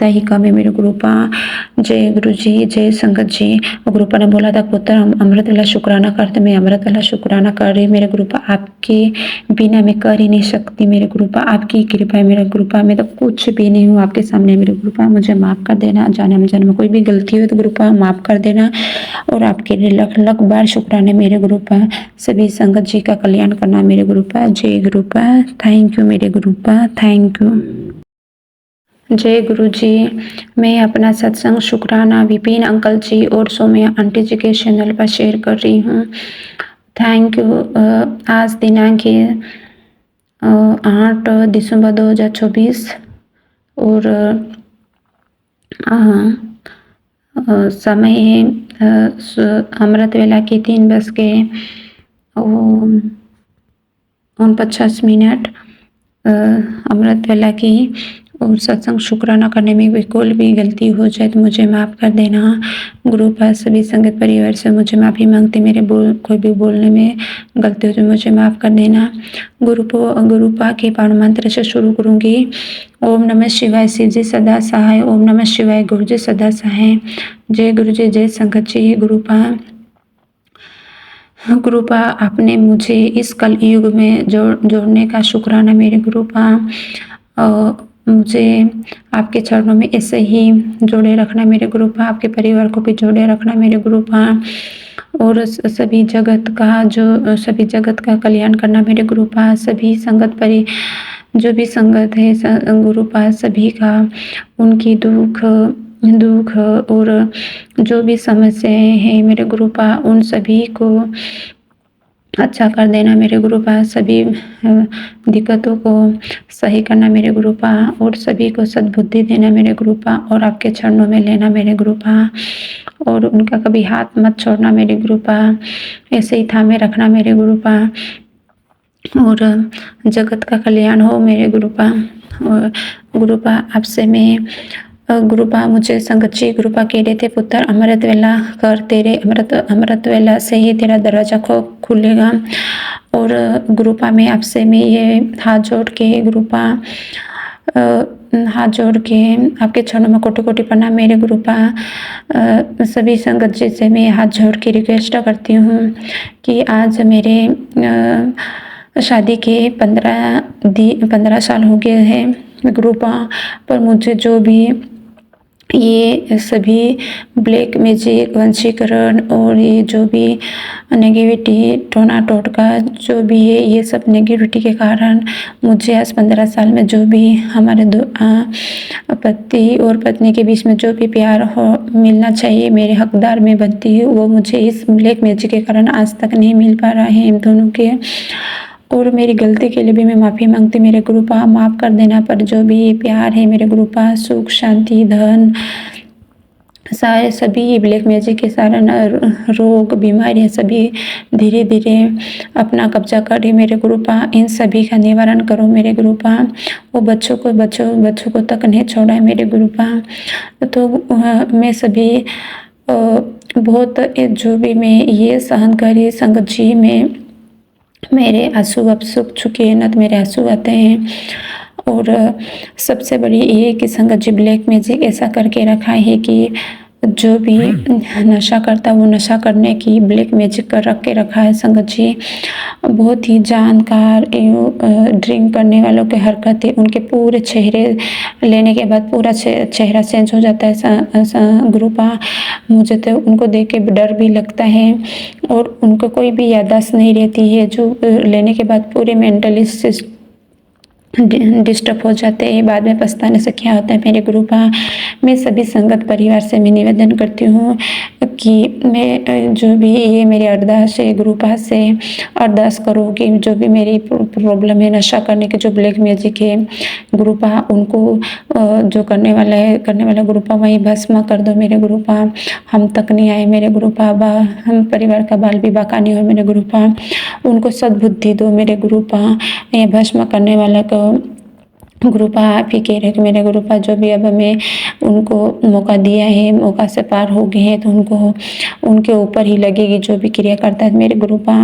ही कम है मेरे गुरुपा। जय गुरु जी, जय संगत जी। गुरुपा ने बोला था पुत्र हम अमृत वाला शुक्राना करते, मैं अमृत वाला शुक्राना कर रही हूँ मेरे गुरुपा। आपके बिना मैं कर ही नहीं सकती मेरे गुरुपा, आपकी कृपा है मेरे गुरुपा। मैं तो कुछ भी नहीं हूँ आपके सामने मेरे गुरुपा। मुझे माफ़ कर देना, जन्म जन्म कोई भी गलती हो तो गुरुपा माफ़ कर देना। और आपके लिए लख बार शुक्राना मेरे गुरुपा। सभी संगत जी का कल्याण करना मेरे गुरुपा। जय गुरुपा, थैंक यू मेरे गुरुपा, थैंक यू। जय गुरु जी। मैं अपना सत्संग शुक्राना विपिन अंकल जी और सौम्या आंटी जी के चैनल पर शेयर कर रही हूँ। Thank you. आज दिनांक है 8 दिसंबर 2024 और समय है अमृत वेला की 3:49 अमृत वेला की। और सत्संग शुक्राना करने में भी कोई भी गलती हो जाए तो मुझे माफ़ कर देना गुरुपा। सभी संगत परिवार से मुझे माफ़ी मांगती, मेरे कोई भी बोलने में गलती हो तो मुझे माफ़ कर देना। गुरुपा के पावन मंत्र से शुरू करूँगी। ओम नमः शिवाय, शिव जी सदा सहाय। ओम नमः शिवाय, गुरु जी सदा सहाय। जय गुरु जी, जय संगत जी। गुरुपा आपने मुझे इस कल युग में जोड़ने का शुक्राना मेरे गुरुपा। मुझे आपके चरणों में ऐसे ही जोड़े रखना मेरे गुरुपा। आपके परिवार को भी जोड़े रखना मेरे गुरुपा। और सभी जगत का कल्याण करना मेरे गुरुपा। सभी जो भी संगत है गुरुपा, सभी का उनकी दुख और जो भी समस्याएं हैं मेरे गुरुपा उन सभी को अच्छा कर देना मेरे गुरुपा। सभी दिक्कतों को सही करना मेरे गुरुपा और सभी को सद्बुद्धि देना मेरे गुरुपा और आपके चरणों में लेना मेरे गुरुपा। और उनका कभी हाथ मत छोड़ना मेरे गुरुपा, ऐसे ही थामे रखना मेरे गुरुपा। और जगत का कल्याण हो मेरे गुरुपा। और गुरुपा आपसे मैं गुरुपा मुझे संगत जी गुरुपा कह रहे थे पुत्र अमृत वेला कर, तेरे अमृत वेला से ही तेरा दरवाजा खुलेगा। और गुरुपा मैं आपसे मैं ये हाथ जोड़ के गुरुपा आपके चरणों में कोटि प्रणाम मेरे गुरुपा। सभी संगत जी से मैं हाथ जोड़ के रिक्वेस्ट करती हूँ कि आज मेरे शादी के 15 साल हो गए हैं गुरुपा। पर मुझे जो भी ये सभी ब्लैक मैजिक, वंशीकरण और ये जो भी नेगेटिविटी, टोना टोटका जो भी है, ये सब नेगेटिविटी के कारण मुझे आज 15 साल में जो भी हमारे पति और पत्नी के बीच में जो भी प्यार हो मिलना चाहिए, मेरे हकदार में बनती है, वो मुझे इस ब्लैक मैजिक के कारण आज तक नहीं मिल पा रहा है इन दोनों के। और मेरी गलती के लिए भी मैं माफ़ी मांगती मेरे गुरुपा, माफ़ कर देना। पर जो भी प्यार है मेरे गुरुपा, सुख शांति धन सारे सभी ये ब्लैक मैजिक के सारे रोग बीमारियां सभी धीरे धीरे अपना कब्जा करे मेरे गुरुपा। इन सभी का निवारण करो मेरे गुरुपा। वो बच्चों को तक नहीं छोड़ा है मेरे गुरुपा। तो मैं सभी बहुत जो भी मैं ये सहन करी संगत जी में मेरे आंसू अब सूख चुके हैं, न तो मेरे आंसू आते हैं। और सबसे बड़ी ये कि संगत जी ब्लैक मैजिक ऐसा करके रखा है कि जो भी नशा करता है वो नशा करने की ब्लैक मैजिक कर रख के रखा है संगत जी। बहुत ही जानकार ड्रिंक करने वालों के हरकतें, उनके पूरे चेहरे लेने के बाद पूरा चेहरा चेंज हो जाता है गुरुपा। मुझे तो उनको देख के डर भी लगता है और उनको कोई भी याददाश्त नहीं रहती है, जो लेने के बाद पूरे मेंटली डिस्टर्ब हो जाते हैं। बाद में पछताने से क्या होता है मेरे गुरुपा। मैं सभी संगत परिवार से मैं निवेदन करती हूँ कि मैं जो भी ये मेरी अरदास है गुरुपा से अरदास करो कि जो भी मेरी प्रॉब्लम है नशा करने के जो ब्लैक मैजिक है गुरुपा, उनको जो करने वाला गुरुपा वही भस्म कर दो मेरे गुरुपा। हम तक नहीं आए मेरे गुरुपा, हम परिवार का बाल भी बाका नहीं हो मेरे गुरुपा। उनको सद्बुद्धि दो मेरे गुरुपा। ये भस्म करने वाला को गुरुपा आप ही कह रहे कि मेरे गुरुपा जो भी अब हमें उनको मौका दिया है, मौका से पार हो गए हैं, तो उनको उनके ऊपर ही लगेगी जो भी क्रिया करता है मेरे गुरुपा।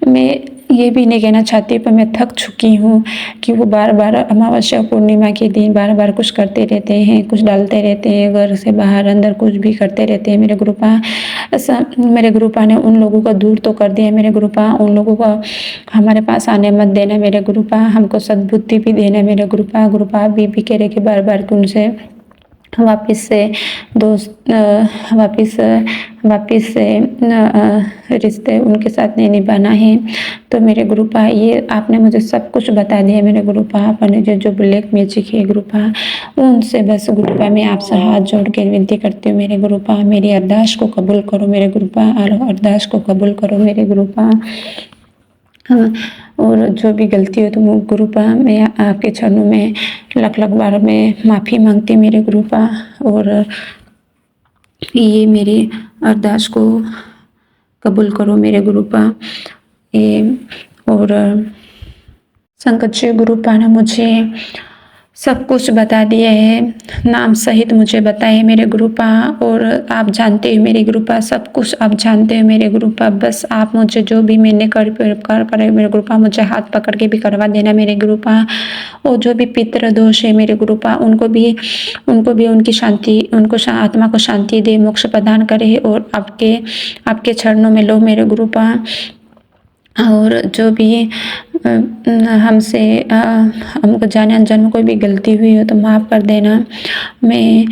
मैं ये भी नहीं कहना चाहती, पर मैं थक चुकी हूँ कि वो बार बार अमावस्या पूर्णिमा के दिन बार बार कुछ करते रहते हैं, कुछ डालते रहते हैं, घर से बाहर अंदर कुछ भी करते रहते हैं मेरे गुरुपा। ऐसा मेरे गुरुपा ने उन लोगों को दूर तो कर दिया मेरे गुरुपा, उन लोगों को हमारे पास आने मत देना मेरे गुरुपा। हमको सद्बुद्धि भी देना मेरे गुरुपा। गुरुपा भी कह रहे कि बार बार कि उनसे वापिस से दोस्त वापिस से रिश्ते उनके साथ नहीं निभाना है। तो मेरे गुरुपा ये आपने मुझे सब कुछ बता दिया मेरे गुरुपा। अपने जो ब्लैक मैजिक है गुरुपा, उनसे बस गुरुपा मैं आपसे हाथ जोड़ के विनती करती हूँ मेरे गुरुपा, मेरी अरदास को कबूल करो मेरे गुरुपा, अरदास को कबूल करो मेरे गुरुपा। और जो भी गलती हो तो गुरुपा मैं आपके चरणों में लख बार मैं माफ़ी मांगती मेरे गुरुपा। और ये मेरी अरदास को कबूल करो मेरे गुरुपा। और संकट जी गुरुपा ने मुझे सब कुछ बता दिया है, नाम सहित मुझे बताए मेरे गुरुपा। और आप जानते हो मेरे गुरुपा, सब कुछ आप जानते हो मेरे गुरुपा। बस आप मुझे जो भी मैंने कर पाए मेरे गुरुपा, मुझे हाथ पकड़ के भी करवा देना मेरे गुरुपा। और जो भी पितृ दोष है मेरे गुरुपा, उनको भी उनकी शांति, उनको आत्मा को शांति दे, मोक्ष प्रदान करे। और आपके चरणों में लो मेरे गुरुपा। और जो भी हमसे हमको जाने अनजाने में कोई भी गलती हुई हो तो माफ़ कर देना। मैं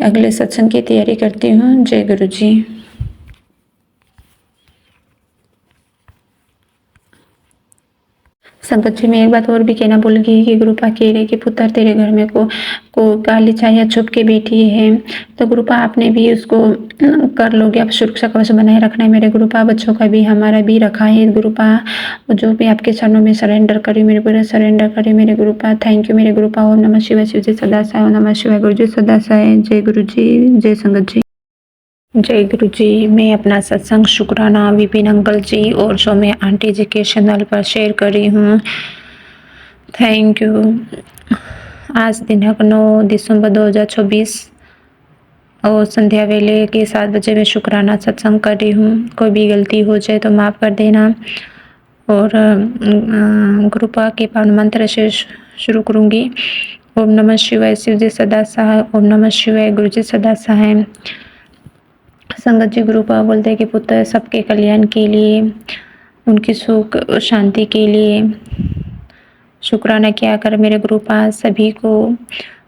अगले सत्संग की तैयारी करती हूँ। जय गुरु जी। संगत जी मैं एक बात और भी कहना भूल गई कि गुरुपा कह रहे कि पुत्र तेरे घर में को काली छाया छुप के बैठी है, तो गुरुपा आपने भी उसको कर लोगे। आप सुरक्षा कवच बनाए रखना है मेरे गुरुपा। बच्चों का भी हमारा भी रखा है गुरुपा। जो भी आपके चरणों में सरेंडर करी मेरे पूरा सरेंडर करी मेरे गुरुपा। थैंक यू मेरे गुरुपा। ओम नमः शिवाय। शिव जी सदा साय। ओम नमः शिवाय। गुरु जी सदा साय। जय गुरु जी, जय संगत जी। जय गुरु जी। मैं अपना सत्संग शुक्राना विपिन अंकल जी और सौम्या आंटी जी के चैनल पर शेयर कर रही हूँ। Thank you. आज दिनांक 9 दिसंबर 2024 और संध्या वेले के 7 बजे मैं शुक्राना सत्संग कर रही हूँ। कोई भी गलती हो जाए तो माफ़ कर देना। और गुरुपा के पावन मंत्र से शुरू करूँगी। ओम नमः शिवाय। शिव जी सदा सहाय। ओम नमः शिवाय। गुरु जी सदा सहाय। संगत जी गुरुपा बोलते हैं कि पुत्र सबके कल्याण के लिए, उनकी सुख शांति के लिए शुक्राना किया कर मेरे गुरुपा सभी को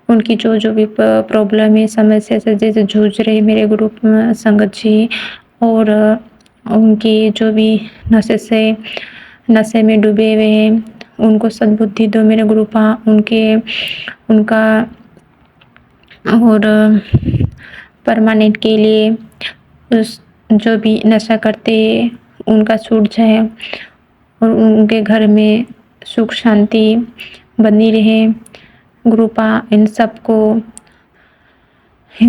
उनकी जो जो भी प्रॉब्लम है, समस्या से जैसे जूझ रहे मेरे गुरु संगत जी, और उनकी जो भी नशे में डूबे हुए हैं, उनको सद्बुद्धि दो मेरे गुरुपा, उनका और परमानेंट के लिए उस जो भी नशा करते उनका छूट जाए और उनके घर में सुख शांति बनी रहे। गुरुपा इन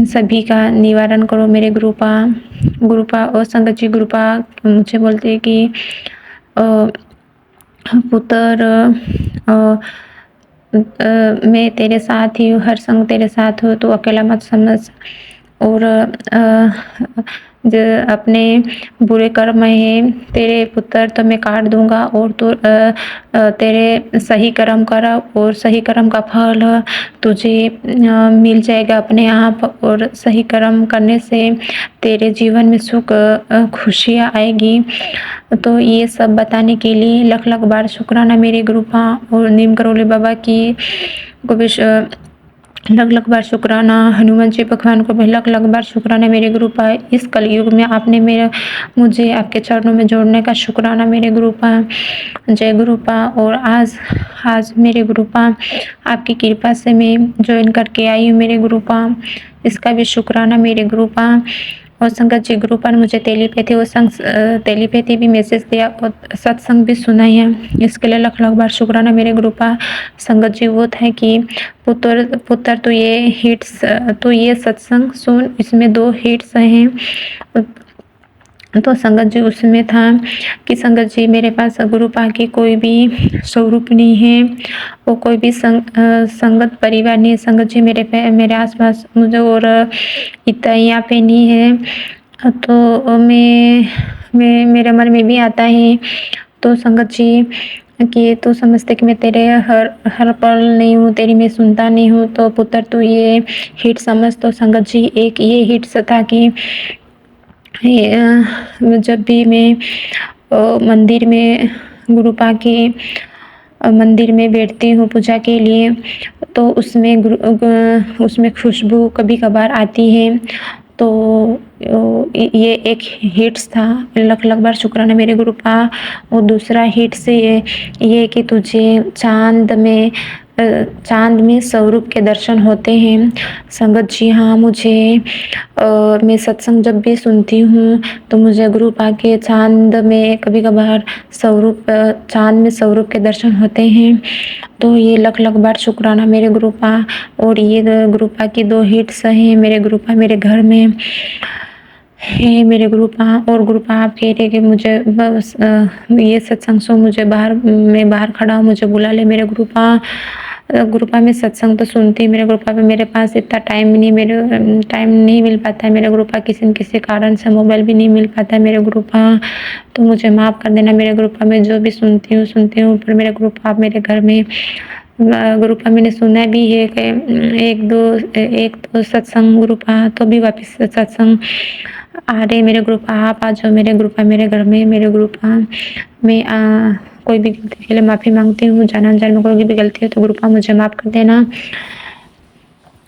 सभी का निवारण करो मेरे गुरुपा और संगत जी। गुरुपा मुझे बोलते हैं कि पुत्र मैं तेरे साथ ही हूँ, हर संग तेरे साथ हो, तो अकेला मत समझ, और अपने बुरे कर्म है तेरे पुत्र तो मैं काट दूंगा, और तो तेरे सही कर्म कर और सही कर्म का फल तुझे मिल जाएगा अपने आप, और सही कर्म करने से तेरे जीवन में सुख खुशियाँ आएगी। तो ये सब बताने के लिए लख लख बार शुक्राना मेरे गुरुपा, और नीम करोली बाबा की को भी लख लख बार शुक्राना, हनुमान जी भगवान को भी लख लख बार शुक्राना मेरे गुरुपा। इस कलयुग में आपने मुझे आपके चरणों में जोड़ने का शुक्राना मेरे गुरुपा। जय गुरुपा। और आज मेरे गुरुपा आपकी कृपा से मैं ज्वाइन करके आई हूँ मेरे गुरुपा, इसका भी शुक्राना मेरे गुरुपा। और संगत जी गुरुपा ने मुझे तेलीपैथी भी मैसेज दिया और सत्संग भी सुना है, इसके लिए लख लख बार शुक्राना मेरे गुरुपा। संगत जी वो था कि पुत्र तो ये सत्संग सुन, इसमें 2 हिट्स हैं। तो संगत जी उसमें था कि संगत जी मेरे पास गुरुपा की कोई भी स्वरूप नहीं है, वो कोई भी संगत परिवार नहीं है संगत जी मेरे आसपास मुझे, और इतना यहाँ पे नहीं है। तो मैं मेरे मन में भी आता है तो संगत जी कि तू समझते कि मैं तेरे हर पल नहीं हूँ, तेरी मैं सुनता नहीं हूँ, तो पुत्र तू ये हिट समझ। तो संगत जी एक ये हिट्स था कि जब भी मैं मंदिर में गुरुपा के मंदिर में बैठती हूँ पूजा के लिए, तो उसमें खुशबू कभी कभार आती है, तो ये एक हिट्स था। लख लख बार शुक्राना मेरे गुरुपा। और दूसरा हिट्स ये कि तुझे चांद में स्वरूप के दर्शन होते हैं संगत जी। हाँ मुझे मैं सत्संग जब भी सुनती हूँ तो मुझे गुरुपा के चांद में कभी कभार चांद में स्वरूप के दर्शन होते हैं, तो ये लख लख बार शुक्राना मेरे गुरुपा। और ये गुरुपा की 2 हिट्स हैं मेरे गुरुपा मेरे घर में है मेरे गुरुपा। और गुरुपा आप कह रहे कि मुझे बस ये सत्संग सो मुझे मैं बाहर खड़ा हूँ, मुझे बुला ले मेरे गुरुपा। गुरुपा में सत्संग तो सुनती मेरे गुरुपा पे, मेरे पास इतना टाइम नहीं मिल पाता है मेरे गुरुपा, किसी न किसी कारण से मोबाइल भी नहीं मिल पाता है मेरे गुरुपा, तो मुझे माफ़ कर देना मेरे गुरुपा। मैं जो भी सुनती हूँ पर मेरे गुरुपा आप मेरे घर में गुरुपा मैंने सुना भी है कि एक दो सत्संग गुरुपा, तो भी वापस सत्संग आ रहे मेरे गुरुपा। आप आ जाओ मेरे गुरुपा मेरे घर में मेरे गुरुपा। मैं कोई भी गलती के लिए माफ़ी मांगती हूँ, जान अनजान में कोई भी गलती है तो गुरुपा मुझे माफ़ कर देना।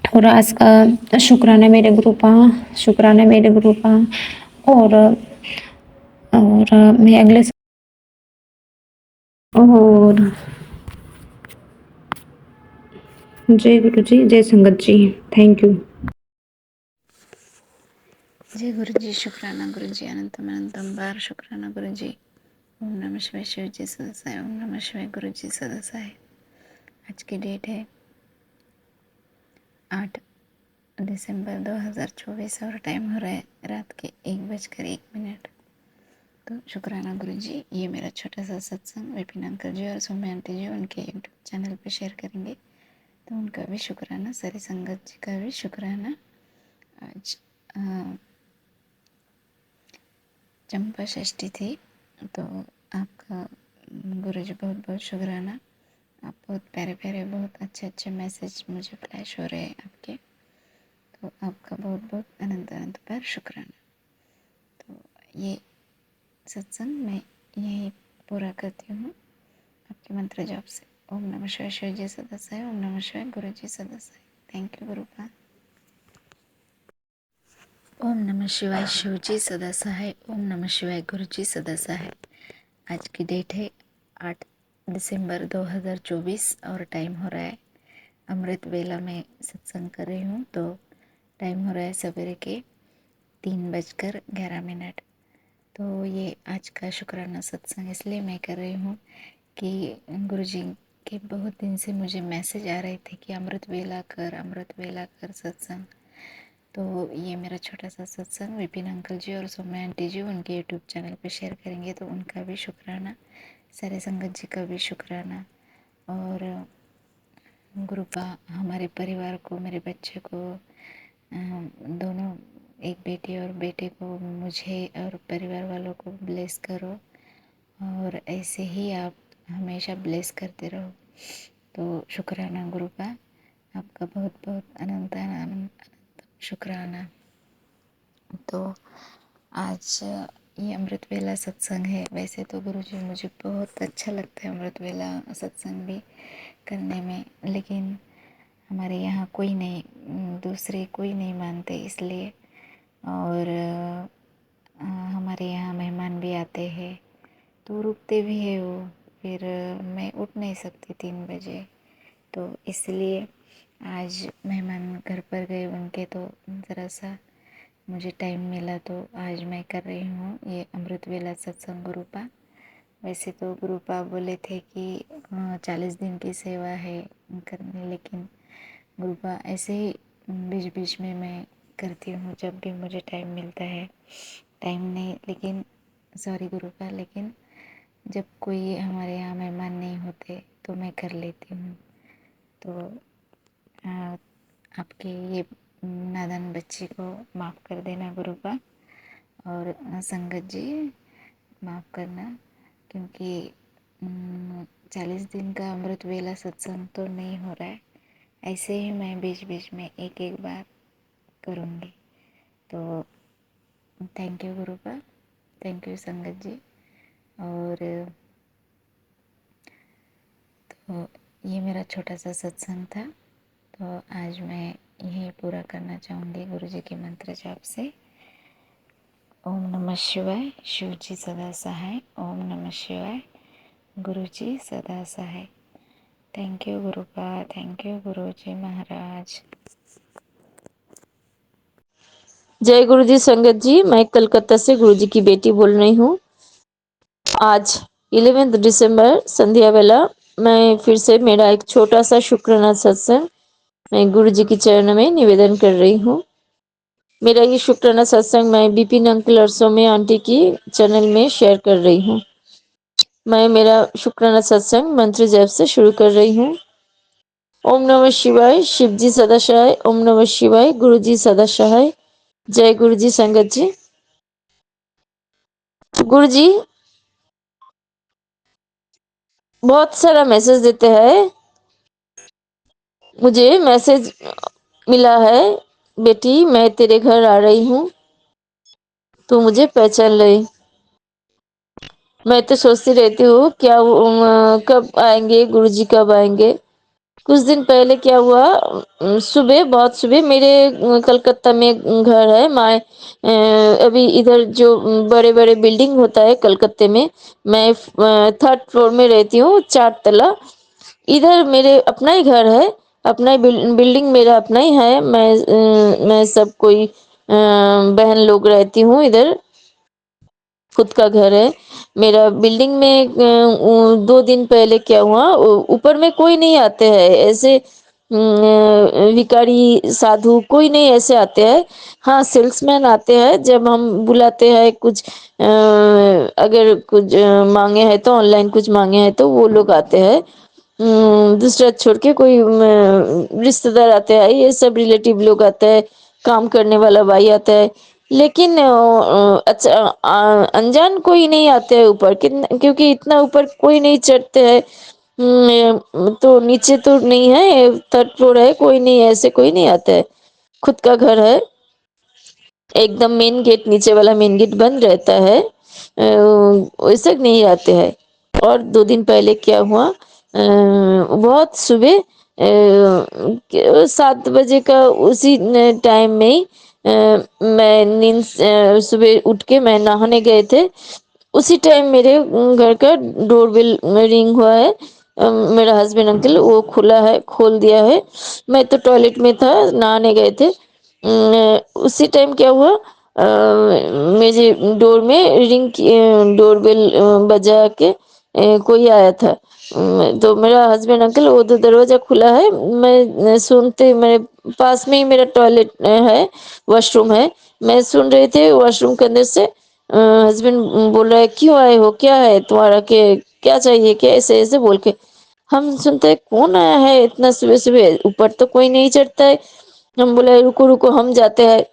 और आज का शुक्राना मेरे गुरुपा, शुक्राना मेरे गुरुपा। और मैं अगले और जय गुरु जी, जय संगत जी, थैंक यू। जय गुरु जी। शुक्राना गुरु जी, अनंतम बार शुक्राना गुरु जी। ओम नमः शिवाय। शिव जी सदसाय। ओम नमः शिवाय। गुरु जी सदसाय। आज की डेट है 8 दिसंबर 2024 और टाइम हो रहा है रात के 1:01। तो शुक्राना गुरु जी। ये मेरा छोटा सा सत्संग विपिन अंकल जी और सौम्या आंटी जी उनके यूट्यूब चैनल पे शेयर करेंगे, तो उनका भी शुक्राना, सारी संगत जी का भी शुक्राना। आज चंपा षष्ठी थी, तो आपका गुरुजी बहुत बहुत शुक्राना। आप बहुत प्यारे प्यारे बहुत अच्छे अच्छे मैसेज मुझे फ्लैश हो रहे हैं आपके, तो आपका बहुत बहुत अनंत अनंत बार शुक्राना। तो ये सत्संग मैं यही पूरा करती हूँ आपके मंत्र जाप से। ओम नमः शिवाय शिवजी सदा सहाय। ओम नमः शिवाय गुरुजी सदा सहाय। Thank you गुरुपा। ओम नमः शिवाय शिवजी सदा सहाय। ओम नमः शिवाय गुरुजी सदा सहाय। आज की डेट है 8 दिसंबर 2024 और टाइम हो रहा है अमृत वेला में सत्संग कर रही हूँ। तो टाइम हो रहा है सवेरे के 3:11। तो ये आज का शुक्राना सत्संग इसलिए मैं कर रही हूँ कि गुरुजी के बहुत दिन से मुझे मैसेज आ रहे थे कि अमृत वेला कर सत्संग। तो ये मेरा छोटा सा सत्संग विपिन अंकल जी और सौम्या आंटी जी उनके यूट्यूब चैनल पे शेयर करेंगे। तो उनका भी शुक्राना, सारे संगत जी का भी शुक्राना, और गुरुपा हमारे परिवार को, मेरे बच्चे को, दोनों, एक बेटी और बेटे को, मुझे और परिवार वालों को ब्लेस करो और ऐसे ही आप हमेशा ब्लेस करते रहो। तो शुक्राना गुरुपा, आपका बहुत बहुत अनंत अनंत शुक्राना। तो आज ये अमृत वेला सत्संग है। वैसे तो गुरुजी मुझे बहुत अच्छा लगता है अमृत वेला सत्संग भी करने में, लेकिन हमारे यहाँ कोई नहीं, दूसरे कोई नहीं मानते इसलिए। और हमारे यहाँ मेहमान भी आते हैं तो रुकते भी है वो, फिर मैं उठ नहीं सकती 3 बजे। तो इसलिए आज मेहमान घर पर गए उनके, तो ज़रा सा मुझे टाइम मिला तो आज मैं कर रही हूँ ये अमृत वेला सत्संग गुरुपा। वैसे तो गुरुपा बोले थे कि 40 दिन की सेवा है करने, लेकिन गुरुपा ऐसे ही बीच बीच में मैं करती हूँ जब भी मुझे टाइम मिलता है। टाइम नहीं, लेकिन सॉरी गुरुपा, लेकिन जब कोई हमारे यहाँ मेहमान नहीं होते तो मैं कर लेती हूँ। तो आपके ये नादान बच्ची को माफ़ कर देना गुरुपा, और संगत जी माफ़ करना, क्योंकि 40 दिन का अमृत वेला सत्संग तो नहीं हो रहा है। ऐसे ही मैं बीच बीच में एक एक बार करूँगी। तो thank you Gurupa, thank you संगत जी। और तो ये मेरा छोटा सा सत्संग था। तो आज मैं यही पूरा करना चाहूँगी गुरुजी के मंत्र जाप से। ओम नमः शिवाय शिवजी सदा सहाय। ओम नमः शिवाय गुरुजी सदा सहाय। Thank you Gurupa, thank you Guruji महाराज। जय गुरु जी संगत जी, मैं कलकत्ता से गुरु जी की बेटी बोल रही हूँ। आज 11 दिसंबर संध्या वेला मैं फिर से मेरा एक छोटा सा शुक्राना सत्संग मैं गुरु जी की चरण में निवेदन कर रही हूँ। मेरा ये शुक्राना सत्संग मैं विपिन अंकल और सौम्या आंटी की चैनल में शेयर कर रही हूँ। मैं मेरा शुक्राना सत्संग मंत्र जप से शुरू कर रही हूँ। ओम नमः शिवाय शिवजी सदा सहाय। ओम नमः शिवाय गुरु जी सदा सहाय। जय गुरु जी संगत जी। गुरु जी बहुत सारा मैसेज देते हैं। मुझे मैसेज मिला है, बेटी मैं तेरे घर आ रही हूँ, तू मुझे पहचान ले। मैं तो सोचती रहती हूँ क्या कब आएंगे गुरुजी, कब आएंगे। कुछ दिन पहले क्या हुआ, सुबह बहुत सुबह मेरे कलकत्ता में घर है। मैं अभी इधर जो बड़े बड़े बिल्डिंग होता है कलकत्ते में, मैं 3rd फ्लोर में रहती हूँ, 4 तला। इधर मेरे अपना ही घर है, अपना ही बिल्डिंग मेरा अपना ही है। मैं सब कोई बहन लोग रहती हूँ इधर, खुद का घर है मेरा। बिल्डिंग में 2 दिन पहले क्या हुआ, ऊपर में कोई नहीं आते हैं ऐसे, भिखारी साधु कोई नहीं ऐसे आते हैं। हाँ, सेल्समैन आते हैं जब हम बुलाते हैं कुछ, अगर कुछ मांगे हैं तो, ऑनलाइन कुछ मांगे हैं तो वो लोग आते हैं। दूसरा छोड़ के कोई रिश्तेदार आते हैं, ये सब रिलेटिव लोग आते हैं, काम करने वाला भाई आता है। लेकिन अच्छा, अनजान कोई नहीं आते हैं ऊपर, क्योंकि इतना ऊपर कोई नहीं चढ़ते हैं। तो नीचे तो नहीं है, 3rd फ्लोर है, कोई नहीं ऐसे कोई नहीं आता है। खुद का घर है, एकदम मेन गेट, नीचे वाला मेन गेट बंद रहता है, वैसे नहीं आते हैं। और 2 दिन पहले क्या हुआ, बहुत सुबह 7 बजे का उसी टाइम में ही मैं नींद सुबह उठ के मैं नहाने गए थे। उसी टाइम मेरे घर का डोरबेल रिंग हुआ है। मेरा हस्बैंड अंकल वो खुला है, खोल दिया है। मैं तो टॉयलेट में था, नहाने गए थे। उसी टाइम क्या हुआ, मेरे डोर में डोरबेल बजा के कोई आया था। तो मेरा हस्बैंड अंकल वो तो दरवाजा खुला है, मैं सुनते मेरे पास में ही मेरा टॉयलेट है, वॉशरूम है। मैं सुन रही थी वॉशरूम के अंदर से हस्बैंड बोल रहा है, क्यों आए हो, क्या है तुम्हारा, के क्या चाहिए, क्या, ऐसे ऐसे बोल के। हम सुनते हैं कौन आया है इतना सुबह सुबह, ऊपर तो कोई नहीं चढ़ता है। हम बोले रुको रुको हम जाते हैं,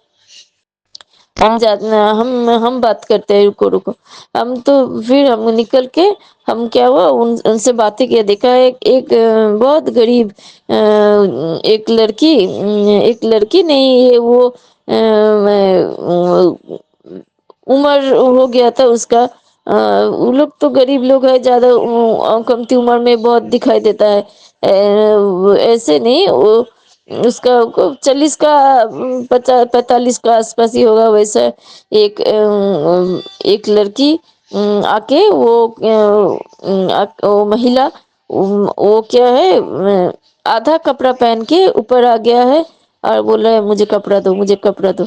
हम बात करते हैं, रुको रुको। हम तो फिर हम निकल के, हम क्या हुआ उनसे बातें किया, देखा एक बहुत गरीब एक लड़की नहीं, ये वो उम्र हो गया था उसका। वो लोग तो गरीब लोग है, ज्यादा कमती उम्र में बहुत दिखाई देता है। ऐसे नहीं, वो उसका 40 का 45 का आसपास ही होगा वैसा। एक लड़की आके वो महिला वो क्या है, आधा कपड़ा पहन के ऊपर आ गया है और बोल रहा है मुझे कपड़ा दो, मुझे कपड़ा दो।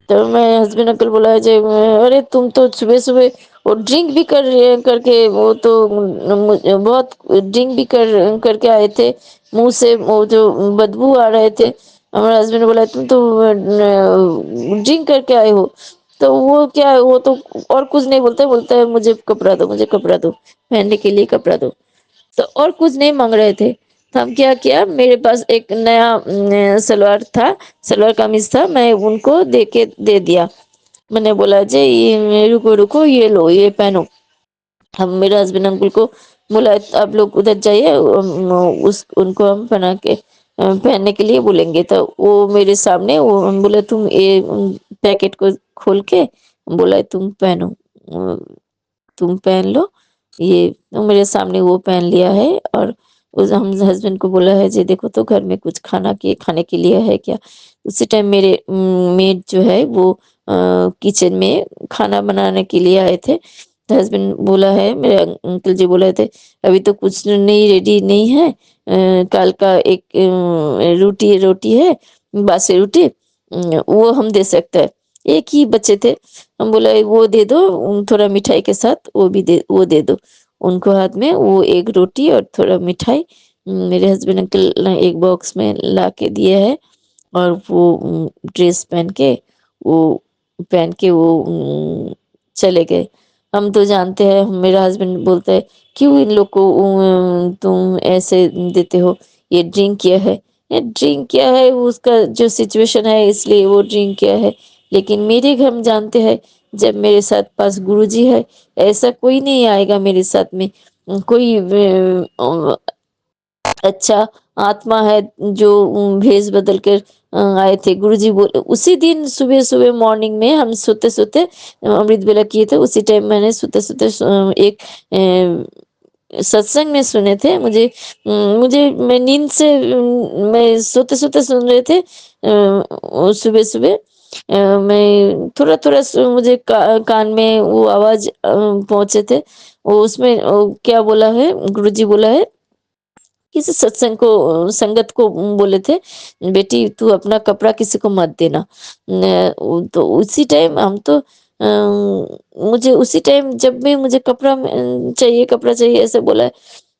तो मैं हस्बैंड अंकल बोला है जे, अरे तुम तो सुबह सुबह वो ड्रिंक भी कर रहे हैं करके, वो तो बहुत ड्रिंक भी करके आए थे, मुंह से वो जो बदबू आ रहे थे। हमारे हस्बैंड बोला तुम तो ड्रिंक करके आए हो। तो वो क्या है, वो तो और कुछ नहीं बोलता है, बोलता है मुझे कपड़ा दो, मुझे कपड़ा दो, पहनने के लिए कपड़ा दो। तो और कुछ नहीं मांग रहे थे। तो हम क्या किया, मेरे पास एक नया सलवार था, सलवार कमीज था, मैं उनको दे दिया। मैंने बोला जी ये रुको रुको, ये लो, ये पहनो। हम मेरे हस्बैंड अंकल को बोला आप लोग उधर जाइए, उस उनको हम पहनने के लिए बोलेंगे। तो वो मेरे सामने, वो हम बोले तुम ये पैकेट को खोल के बोला तुम पहनो, तुम पहन लो ये। तो मेरे सामने वो पहन लिया है। और उस हम हस्बैंड को बोला है जी देखो तो घर में कुछ खाने के लिए है क्या। उसी टाइम मेरे मेड जो है वो किचन में खाना बनाने के लिए आए थे। तो हस्बैंड बोला है, मेरे अंकल जी बोले थे अभी तो कुछ नहीं, रेडी नहीं है, कल का एक रोटी रोटी है, बासी रोटी, वो हम दे सकते हैं। एक ही बच्चे थे, हम बोला वो दे दो, थोड़ा मिठाई के साथ वो दे दो। उनको हाथ में वो एक रोटी और थोड़ा मिठाई मेरे हस्बैंड अंकल ने एक बॉक्स में ला के दिया है। और वो ड्रेस पहन के वो चले गए। हम तो जानते हैं, मेरा हस्बैंड बोलता है क्यों इन लोग को तुम ऐसे देते हो, ये ड्रिंक किया है, ये ड्रिंक किया है, उसका जो सिचुएशन है इसलिए वो ड्रिंक किया है। लेकिन मेरे घर में जानते हैं, जब मेरे साथ पास गुरुजी है, ऐसा कोई नहीं आएगा मेरे साथ में। कोई अच्छा आत्मा है जो भेष बदल कर आए थे। गुरुजी बोले उसी दिन सुबह सुबह मॉर्निंग में, हम सोते सोते अमृत वेला किए थे, उसी टाइम मैंने सोते सोते एक सत्संग में सुने थे। मुझे मैं नींद से मैं सोते सोते सुन रहे थे सुबह सुबह। मैं थोड़ा थोड़ा मुझे कान में वो आवाज पहुंचे थे। वो उसमें क्या बोला है, गुरुजी बोला है, किसी सत्संग को संगत को बोले थे बेटी तू अपना कपड़ा किसी को मत देना। तो उसी टाइम हम तो मुझे उसी टाइम जब भी मुझे कपड़ा चाहिए ऐसे बोला है।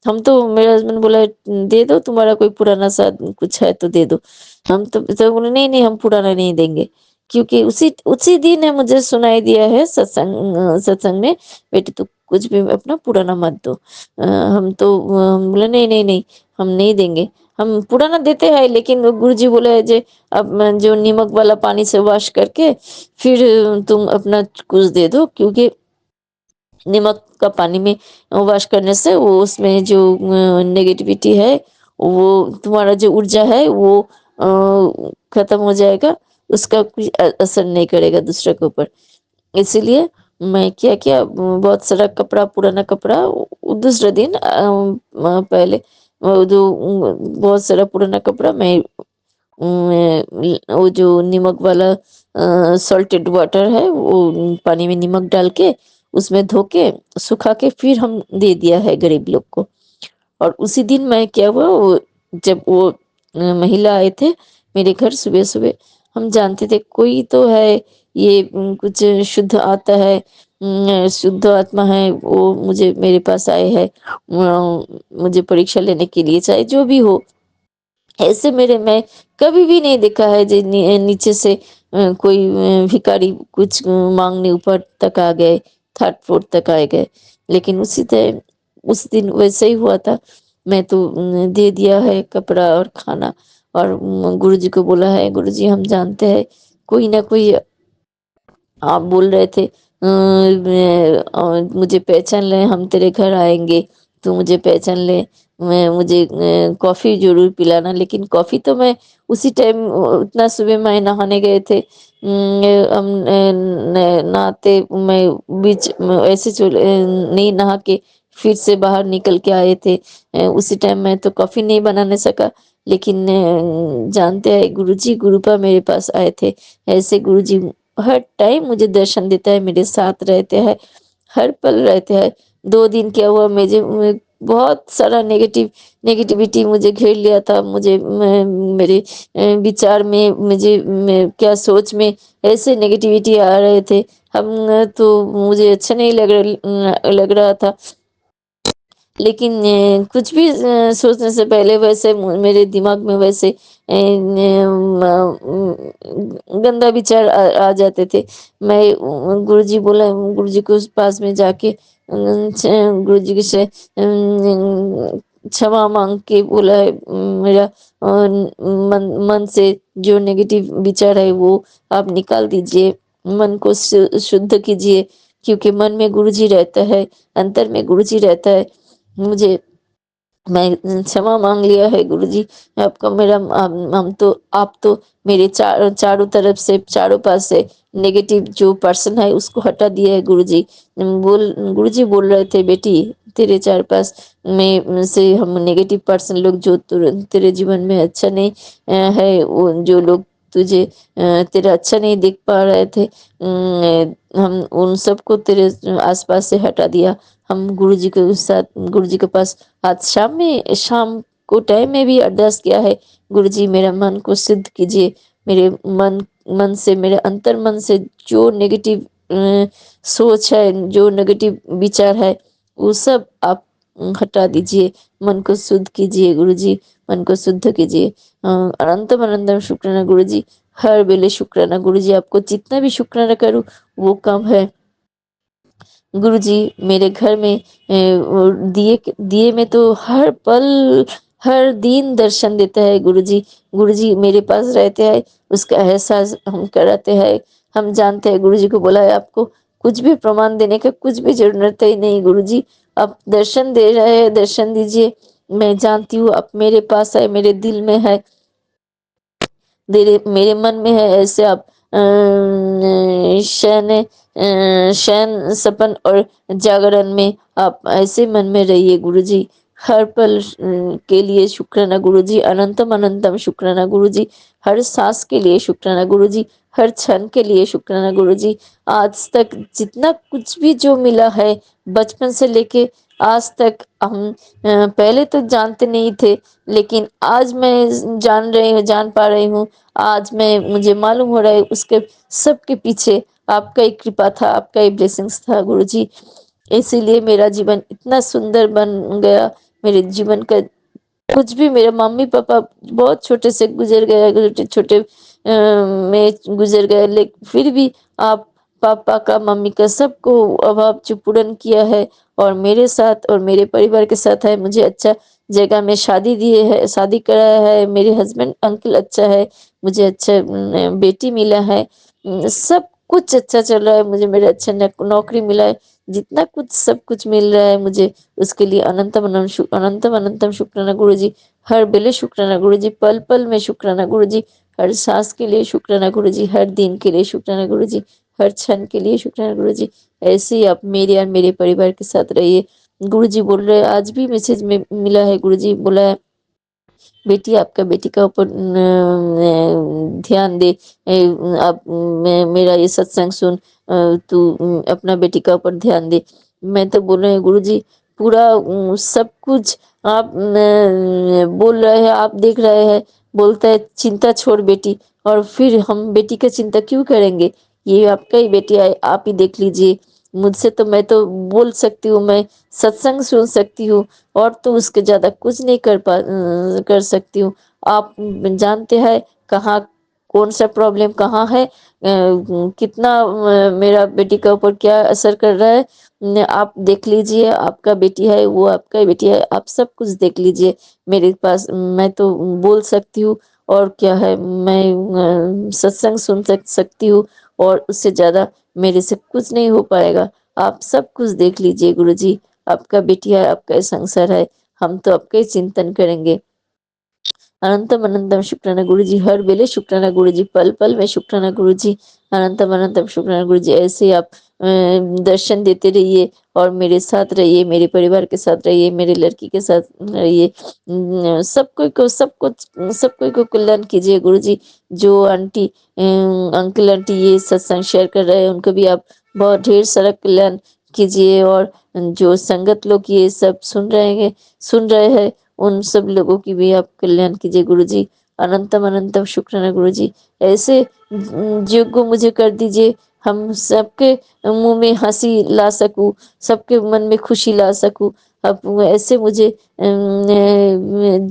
हम तो मेरे हस्बैंड बोला दे दो, तुम्हारा कोई पुराना सा कुछ है तो दे दो। हम तो बोले नहीं नहीं हम पुराना नहीं देंगे, क्योंकि उसी उसी दिन है मुझे सुनाई दिया है सत्संग में, बेटी तू कुछ भी अपना पुराना मत दो। हम बोले नहीं नहीं नहीं हम नहीं देंगे, हम पुराना देते हैं लेकिन वो गुरुजी बोले है जे अब जो नमक वाला पानी से वॉश करके फिर तुम अपना कुछ दे दो, क्योंकि नमक का पानी में वॉश करने से वो उसमें जो नेगेटिविटी है, वो तुम्हारा जो ऊर्जा है वो खत्म हो जाएगा, उसका कोई असर नहीं करेगा दूसरे के ऊपर। इसीलिए मैं क्या किया, बहुत सारा कपड़ा, पुराना कपड़ा, दूसरा दिन पहले जो बहुत सारा पुराना कपड़ा मैं वो जो नमक वाला सॉल्टेड वाटर है वो पानी में नमक डाल के उसमें धो के सुखा के फिर हम दे दिया है गरीब लोग को। और उसी दिन मैं क्या हुआ, वो जब वो महिला आए थे मेरे घर सुबह सुबह, हम जानते थे कोई तो है, ये कुछ शुद्ध आता है, शुद्ध आत्मा है, वो मुझे मेरे पास आए है, मुझे परीक्षा लेने के लिए, चाहे जो भी हो। ऐसे मेरे मैं कभी भी नहीं देखा है जो नीचे से कोई भिखारी कुछ मांगने ऊपर तक आ गए, थर्ड फ्लोर तक आ गए। लेकिन उसी तरह उस दिन वैसे ही हुआ था। मैं तो दे दिया है कपड़ा और खाना, और गुरुजी को बोला है, गुरुजी हम जानते हैं कोई ना कोई, आप बोल रहे थे मुझे पहचान ले, हम तेरे घर आएंगे, तू मुझे पहचान ले, मैं मुझे कॉफी जरूर पिलाना। लेकिन कॉफी तो मैं उसी टाइम, उतना सुबह मैं नहाने गए थे, हम नहाते मैं बीच में ऐसे नहीं नहा के फिर से बाहर निकल के आए थे। उसी टाइम मैं तो कॉफी नहीं बनाने सका। लेकिन जानते हैं गुरुजी, गुरुपा मेरे पास आए थे। ऐसे गुरुजी हर टाइम मुझे दर्शन देता है, मेरे साथ रहते हैं, हर पल रहते हैं। 2 दिन क्या हुआ, बहुत सारा नेगेटिविटी मुझे घेर लिया था। मेरे विचार में, क्या सोच में ऐसे नेगेटिविटी आ रहे थे। तो मुझे अच्छा नहीं लग रहा था। लेकिन कुछ भी सोचने से पहले वैसे मेरे दिमाग में वैसे गंदा विचार आ जाते थे। मैं गुरुजी के उस पास में जाके गुरुजी के से क्षमा मांग के बोला है, मेरा मन से जो नेगेटिव विचार है वो आप निकाल दीजिए, मन को शुद्ध कीजिए, क्योंकि मन में गुरुजी रहता है, अंतर में गुरुजी रहता है। मुझे मैं क्षमा मांग लिया है गुरुजी, आपका मेरा आप तो मेरे चारों तरफ से, चारों पास से नेगेटिव जो पर्सन है उसको हटा दिया है गुरुजी। गुरुजी बोल रहे थे, बेटी तेरे चार पास में से हम नेगेटिव पर्सन लोग जो तेरे जीवन में अच्छा नहीं है, वो जो लोग तुझे तेरा अच्छा नहीं देख पा रहे थे, हम उन सबको तेरे आसपास से हटा दिया। हम गुरुजी के पास आज शाम को टाइम में भी अरदास किया है, गुरुजी मेरा मन को सिद्ध कीजिए, मेरे मन से, मेरे अंतर मन से जो नेगेटिव सोच है, जो नेगेटिव विचार है, वो सब आप हटा दीजिए, मन को शुद्ध कीजिए गुरुजी, मन को शुद्ध कीजिए। अनंतम अनंतम शुक्राना गुरुजी, हर वेले शुक्राना गुरुजी, आपको जितना भी शुक्राना करूं वो कम है। गुरुजी मेरे घर में वो दिए दिए में तो हर पल, हर दिन दर्शन देता है गुरुजी। गुरुजी मेरे पास रहते हैं, उसका एहसास हम कराते हैं। हम जानते हैं, गुरुजी को बोला है आपको कुछ भी प्रमाण देने का कुछ भी जरूरत ही नहीं गुरुजी, आप दर्शन दे रहे हैं, दर्शन दीजिए। मैं जानती हूँ आप मेरे पास है, मेरे दिल में है, मेरे मन में है। ऐसे आप शयन सपन और जागरण में आप ऐसे मन में रहिए गुरुजी। हर पल के लिए शुक्राना गुरुजी, अनंतम अनंतम शुक्राना गुरुजी, हर सांस के लिए शुक्राना गुरुजी, हर क्षण के लिए शुक्राना गुरुजी। आज तक जितना कुछ भी जो मिला है, बचपन से लेके आज तक, हम पहले तो जानते नहीं थे, लेकिन आज मैं जान पा रही हूँ। आज मुझे मालूम हो रहा है उसके सबके पीछे आपका ही कृपा था, आपका ही ब्लेसिंग्स था गुरुजी। इसीलिए मेरा जीवन इतना सुंदर बन गया। मेरे जीवन का कुछ भी, मेरे मम्मी पापा बहुत छोटे से गुजर गए, छोटे छोटे में गुजर गए, लेकिन फिर भी आप पापा का, मम्मी का, सबको अभाव जो पूर्ण किया है, और मेरे साथ और मेरे परिवार के साथ है। मुझे अच्छा जगह में शादी दिए है, शादी कराया है, मेरे हस्बैंड अंकल अच्छा है, मुझे अच्छा बेटी मिला है, सब कुछ अच्छा चल रहा है। मुझे मेरा अच्छा नौकरी मिला है, जितना कुछ सब कुछ मिल रहा है मुझे, उसके लिए अनंतम अनंतम शुक्राना गुरुजी। हर बेले शुक्राना गुरुजी, पल पल में शुक्राना गुरुजी, हर सांस के लिए शुक्राना गुरुजी, हर दिन के लिए शुक्राना गुरुजी, हर क्षण के लिए शुक्राना गुरुजी। ऐसे ही आप मेरे और मेरे परिवार के साथ रहिए। गुरुजी बोल रहे हैं, आज भी मैसेज में मिला है, गुरुजी बोला है बेटी आपका बेटी का ऊपर ध्यान दे। आप मेरा ये सत्संग सुन, तू अपना बेटी का ऊपर ध्यान दे। मैं तो बोल रहे हैं गुरुजी, पूरा सब कुछ आप बोल रहे हैं, आप देख रहे हैं। बोलता है चिंता छोड़ बेटी, और फिर हम बेटी का चिंता क्यों करेंगे? ये आपका ही बेटी है, आप ही देख लीजिए। मुझसे तो मैं तो बोल सकती हूँ, मैं सत्संग सुन सकती हूँ, और तो उसके ज्यादा कुछ नहीं कर सकती हूँ। आप जानते हैं कहाँ कौन सा प्रॉब्लम कहाँ है, कितना मेरा बेटी का ऊपर क्या असर कर रहा है। आप देख लीजिए, आपका बेटी है, वो आपका ही बेटी है, आप सब कुछ देख लीजिए। मेरे पास मैं तो बोल सकती हूँ, और क्या है, मैं सत्संग सुन सकती हूँ, और उससे ज्यादा मेरे से कुछ नहीं हो पाएगा। आप सब कुछ देख लीजिए गुरुजी, आपका बेटी है, आपका ही संसार है, हम तो आपका ही चिंतन करेंगे। अनंतम अनंतम शुक्राना गुरुजी, हर वेले शुक्राना गुरुजी, पल पल में शुक्राना गुरुजी। अनंतम अनंतम शुक्राना गुरुजी। ऐसे ही आप दर्शन देते रहिए, और मेरे साथ रहिए, मेरे परिवार के साथ रहिए, मेरे लड़की के साथ रहिए। सब कोई को कल्याण कीजिए गुरुजी। जो आंटी अंकल आंटी ये सत्संग शेयर कर रहे हैं, उनको भी आप बहुत ढेर सारा कल्याण कीजिए। और जो संगत लोग ये सब सुन रहे हैं, उन सब लोगों की भी आप कल्याण कीजिए गुरुजी। अनंतम अनंतम शुक्राना गुरुजी। ऐसे योग मुझे कर दीजिए, हम सबके मुंह में हंसी ला सकूं, सबके मन में खुशी ला सकूं। अब ऐसे मुझे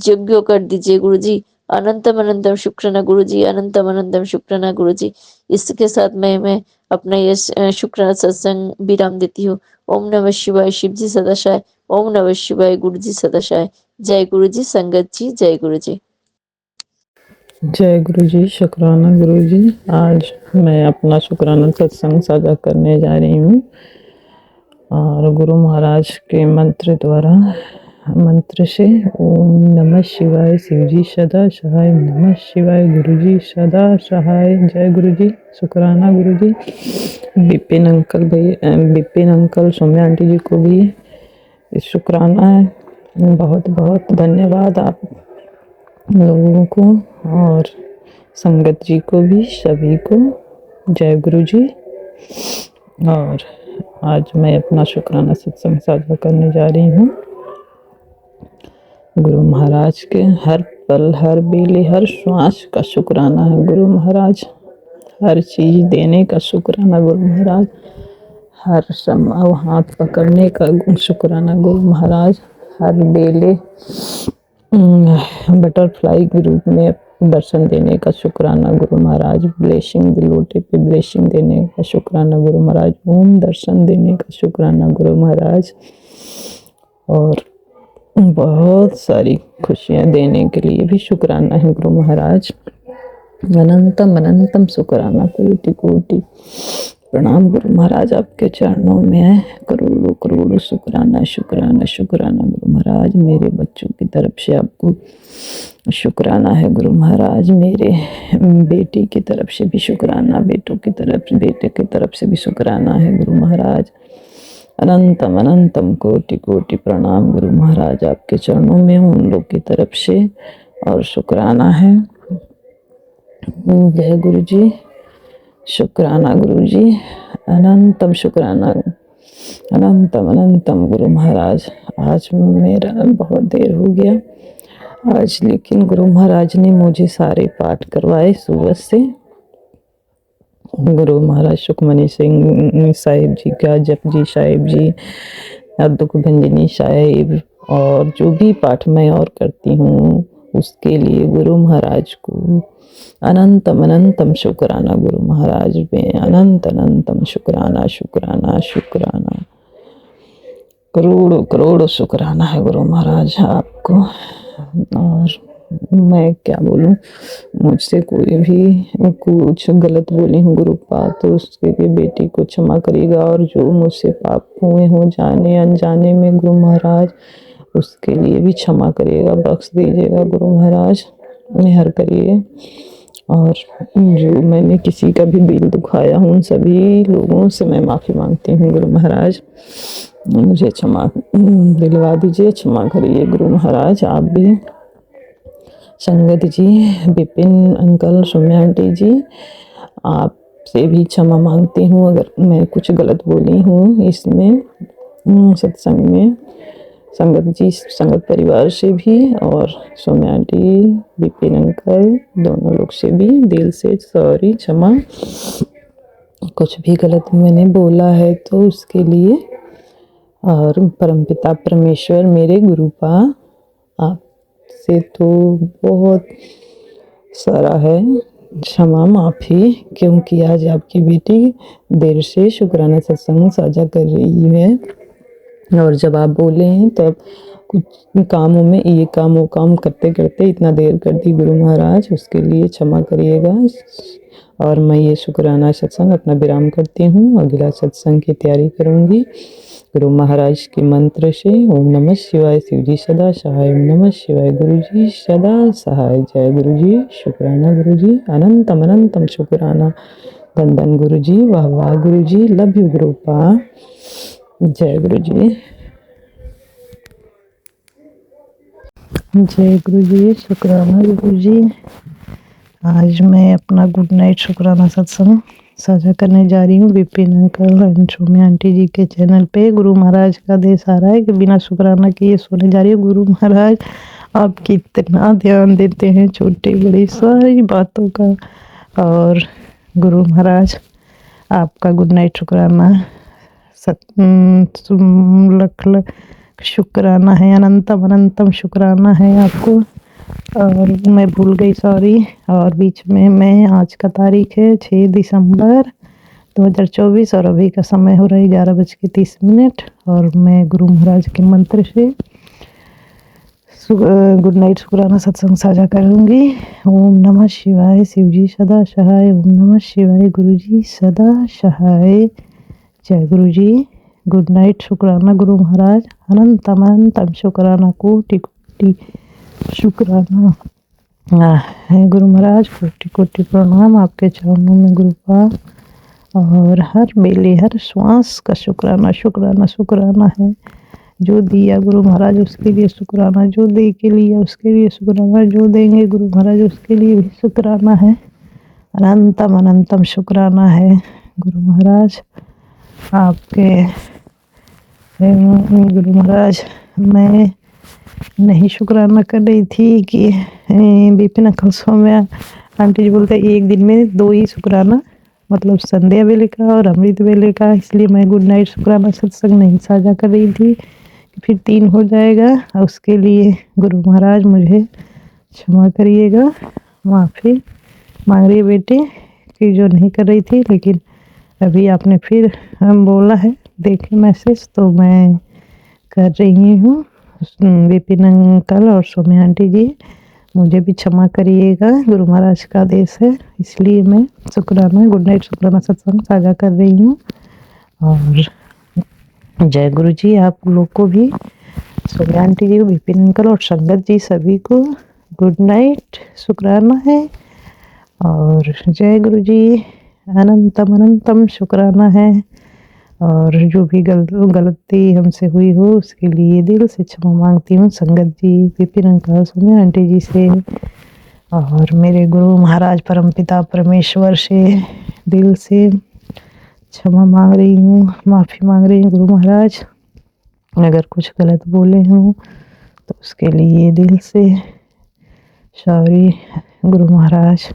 यज्ञ कर दीजिए गुरुजी। अनंतम अनंतम शुक्राना गुरुजी, अनंतम अनंतम शुक्राना गुरुजी। इसके साथ मैं अपना ये शुक्राना सत्संग विराम देती हूँ। ओम नमः शिवाय, शिव जी सदाशय। ओम नमः शिवाय, गुरु जी सदाशय। जय गुरु जी, संगत जी, जय गुरु जी। जय गुरु जी, शुक्राना गुरु जी। आज मैं अपना शुक्राना सत्संग साझा करने जा रही हूँ, और गुरु महाराज के मंत्र से ओम नमः शिवाय, शिव जी सदा सहाय, नमः शिवाय, गुरु जी सदा सहाय। जय गुरु जी, शुक्राना गुरु जी। विपिन अंकल सौम्या आंटी जी को भी शुक्राना है। बहुत बहुत धन्यवाद आप लोगों को, और संगत जी को भी, सभी को जय गुरु जी। और आज मैं अपना शुक्राना सत्संग साझा करने जा रही हूँ। गुरु महाराज के हर पल, हर बेले, हर श्वास का शुक्राना है गुरु महाराज। हर चीज देने का शुक्राना गुरु महाराज। हर समय हाथ पकड़ने का शुक्राना गुरु महाराज। हर बेले बटरफ्लाई के रूप में दर्शन देने का शुक्राना गुरु महाराज। ब्लेसिंग लोटे पे ब्लेसिंग देने का शुक्राना गुरु महाराज। ओम दर्शन देने का शुक्राना गुरु महाराज। और बहुत सारी खुशियां देने के लिए भी शुक्राना है गुरु महाराज। अनंतम अनंतम शुक्राना, कोटि कोटि प्रणाम गुरु महाराज, आपके चरणों में है। करोड़ों करोड़ों शुक्राना शुक्राना शुक्राना गुरु महाराज। मेरे बच्चों की तरफ से आपको शुक्राना है गुरु महाराज। मेरे बेटी की तरफ से भी शुक्राना, बेटे की तरफ से भी शुक्राना है गुरु महाराज। अनंतम अनंतम कोटि कोटि प्रणाम गुरु महाराज, आपके चरणों में उन लोग की तरफ से और शुक्राना है। जय गुरु जी, शुक्राना गुरु जी। अनंतम शुक्राना, अनंतम अनंतम गुरु महाराज। आज मेरा बहुत देर हो गया आज, लेकिन गुरु महाराज ने मुझे सारे पाठ करवाए सुबह से। गुरु महाराज सुखमनी सिंह साहिब जी का, जपजी साहिब जी, दुख भंजनी साहिब, और जो भी पाठ मैं और करती हूँ उसके लिए गुरु महाराज को अनंतम अनंतम शुक्राना गुरु महाराज में। अनंत अनंतम शुक्राना शुक्राना शुक्राना, करोड़ों करोड़ों शुक्राना है गुरु महाराज आपको। और मैं क्या बोलूं, मुझसे कोई भी कुछ गलत बोली हूँ गुरु पाप, तो उसके लिए बेटी को क्षमा करिएगा। और जो मुझसे पाप हुए हो जाने अनजाने में गुरु महाराज, उसके लिए भी क्षमा करिएगा, बख्श दीजिएगा गुरु महाराज, मेहर करिए। और जो मैंने किसी का भी दिल दुखाया हूँ उन सभी लोगों से मैं माफ़ी मांगती हूँ गुरु महाराज। मुझे क्षमा दिलवा दीजिए, क्षमा करिए गुरु महाराज। आप भी, संगत जी, विपिन अंकल, सौम्या आंटी जी, आपसे भी क्षमा मांगती हूँ अगर मैं कुछ गलत बोली हूँ इसमें सत्संग में। संगत जी, संगत परिवार से भी, और सौम्या आंटी, विपिन अंकल, दोनों लोग से भी दिल से सॉरी, क्षमा। कुछ भी गलत मैंने बोला है तो उसके लिए। और परमपिता परमेश्वर मेरे गुरुपा आपसे तो बहुत सारा है क्षमा माफ़ी, क्योंकि आज आपकी बेटी देर से शुक्राना सत्संग साझा कर रही है और जब आप बोले हैं तब कुछ कामों में ये काम वो काम करते करते इतना देर कर दी गुरु महाराज, उसके लिए क्षमा करिएगा। और मैं ये शुक्राना सत्संग अपना विराम करती हूँ, अगला सत्संग की तैयारी करूँगी गुरु महाराज के मंत्र से। ओम नमः शिवाय, शिव जी सदा सहाय। ओम नमः शिवाय, गुरु जी सदा सहाय। जय गुरु जी, शुक्राना गुरु जी, अनंतम अनंतम शुक्राना। धन धन गुरु जी, वाह वाह गुरु जी, लव यू गुरुपा। जय गुरु जी। जय गुरु जी, शुक्राना गुरु जी। आज मैं अपना गुड नाइट शुक्राना सत्संग साझा करने जा रही हूँ Vipin uncle and Saumya aunty ji के चैनल पे। गुरु महाराज का आदेश आ रहा है कि बिना शुक्राना किए सोने जा रही हूँ। गुरु महाराज आप कितना ध्यान देते हैं छोटी बड़ी सारी बातों का। और गुरु महाराज आपका गुड नाइट शुक्राना लख लख शुक्राना है, अनंतम अनंतम शुक्राना है आपको। और मैं भूल गई, सॉरी। और बीच में मैं, आज का तारीख है 6 दिसंबर 2024 और अभी का समय हो रहा है 11:30। और मैं गुरु महाराज के मंत्र से गुड नाइट शुक्राना सत्संग साझा करूँगी। ओम नमः शिवाय, शिव जी सदा सहाय। ओम नमः शिवाय, गुरु जी सदा सहाय। जय गुरु जी। गुड नाइट शुक्राना गुरु महाराज, अनंतम अनंतम शुक्राना, कोटि कोटि शुक्राना है गुरु महाराज, कोटि कोटि प्रणाम आपके चरणों में गुरुपा। और हर बेले हर श्वास का शुक्राना शुक्राना शुक्राना है। जो दिया गुरु महाराज उसके लिए शुक्राना, जो दे के लिए उसके लिए शुक्राना, जो देंगे गुरु महाराज उसके लिए भी शुक्राना है। अनंतम अनंतम शुक्राना है गुरु महाराज आपके। गुरु महाराज मैं नहीं शुक्राना कर रही थी कि विपिन अंकल सौम्या आंटी जी बोलते एक दिन में 2 ही शुक्राना, मतलब संध्या वेले का और अमृत वेले का, इसलिए मैं गुड नाइट शुक्राना सत्संग नहीं साझा कर रही थी, फिर 3 हो जाएगा। उसके लिए गुरु महाराज मुझे क्षमा करिएगा, माफ़ी मांग रही है बेटे कि जो नहीं कर रही थी। लेकिन अभी आपने फिर हम बोला है, देखे मैसेज, तो मैं कर रही हूँ। विपिन अंकल और सौम्या आंटी जी मुझे भी क्षमा करिएगा, गुरु महाराज का आदेश है, इसलिए मैं शुक्राना गुड नाइट शुक्राना सत्संग साझा कर रही हूँ। और जय गुरु जी, आप लोग को भी, सौम्या आंटी जी, विपिन अंकल और संगत जी सभी को गुड नाइट शुक्राना है। और जय गुरु जी, अनंतम अनंतम शुक्राना है। और जो भी गलती हमसे हुई हो उसके लिए दिल से क्षमा मांगती हूँ संगत जी, विपिन अंकल, सौम्या आंटी जी से, और मेरे गुरु महाराज परमपिता परमेश्वर से दिल से क्षमा मांग रही हूँ, माफ़ी मांग रही हूँ गुरु महाराज। अगर कुछ गलत बोले हूँ तो उसके लिए दिल से सॉरी गुरु महाराज।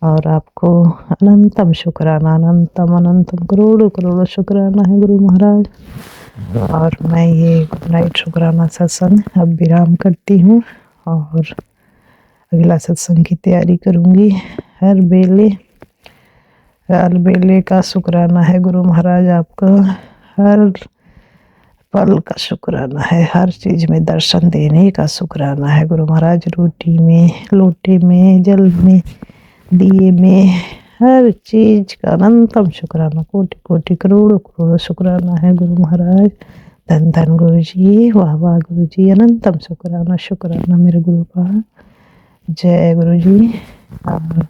और आपको अनंतम शुक्राना, अनंतम अनंतम करोड़ों करोड़ों शुक्राना है गुरु महाराज। और मैं ये गुड नाइट शुक्राना सत्संग अब विराम करती हूँ और अगला सत्संग की तैयारी करूँगी। हर बेले का शुक्राना है गुरु महाराज आपका, हर पल का शुक्राना है, हर चीज़ में दर्शन देने का शुक्राना है गुरु महाराज। रोटी में, लोटे में, जल में, दिए में, हर चीज़ का अनंतम शुक्राना, कोटि कोटि करोड़ों करोड़ों शुक्राना है गुरु महाराज। धन धन गुरु जी, वाह वाह गुरु जी, अनंतम शुक्राना शुक्राना मेरे गुरु का। जय गुरु जी। और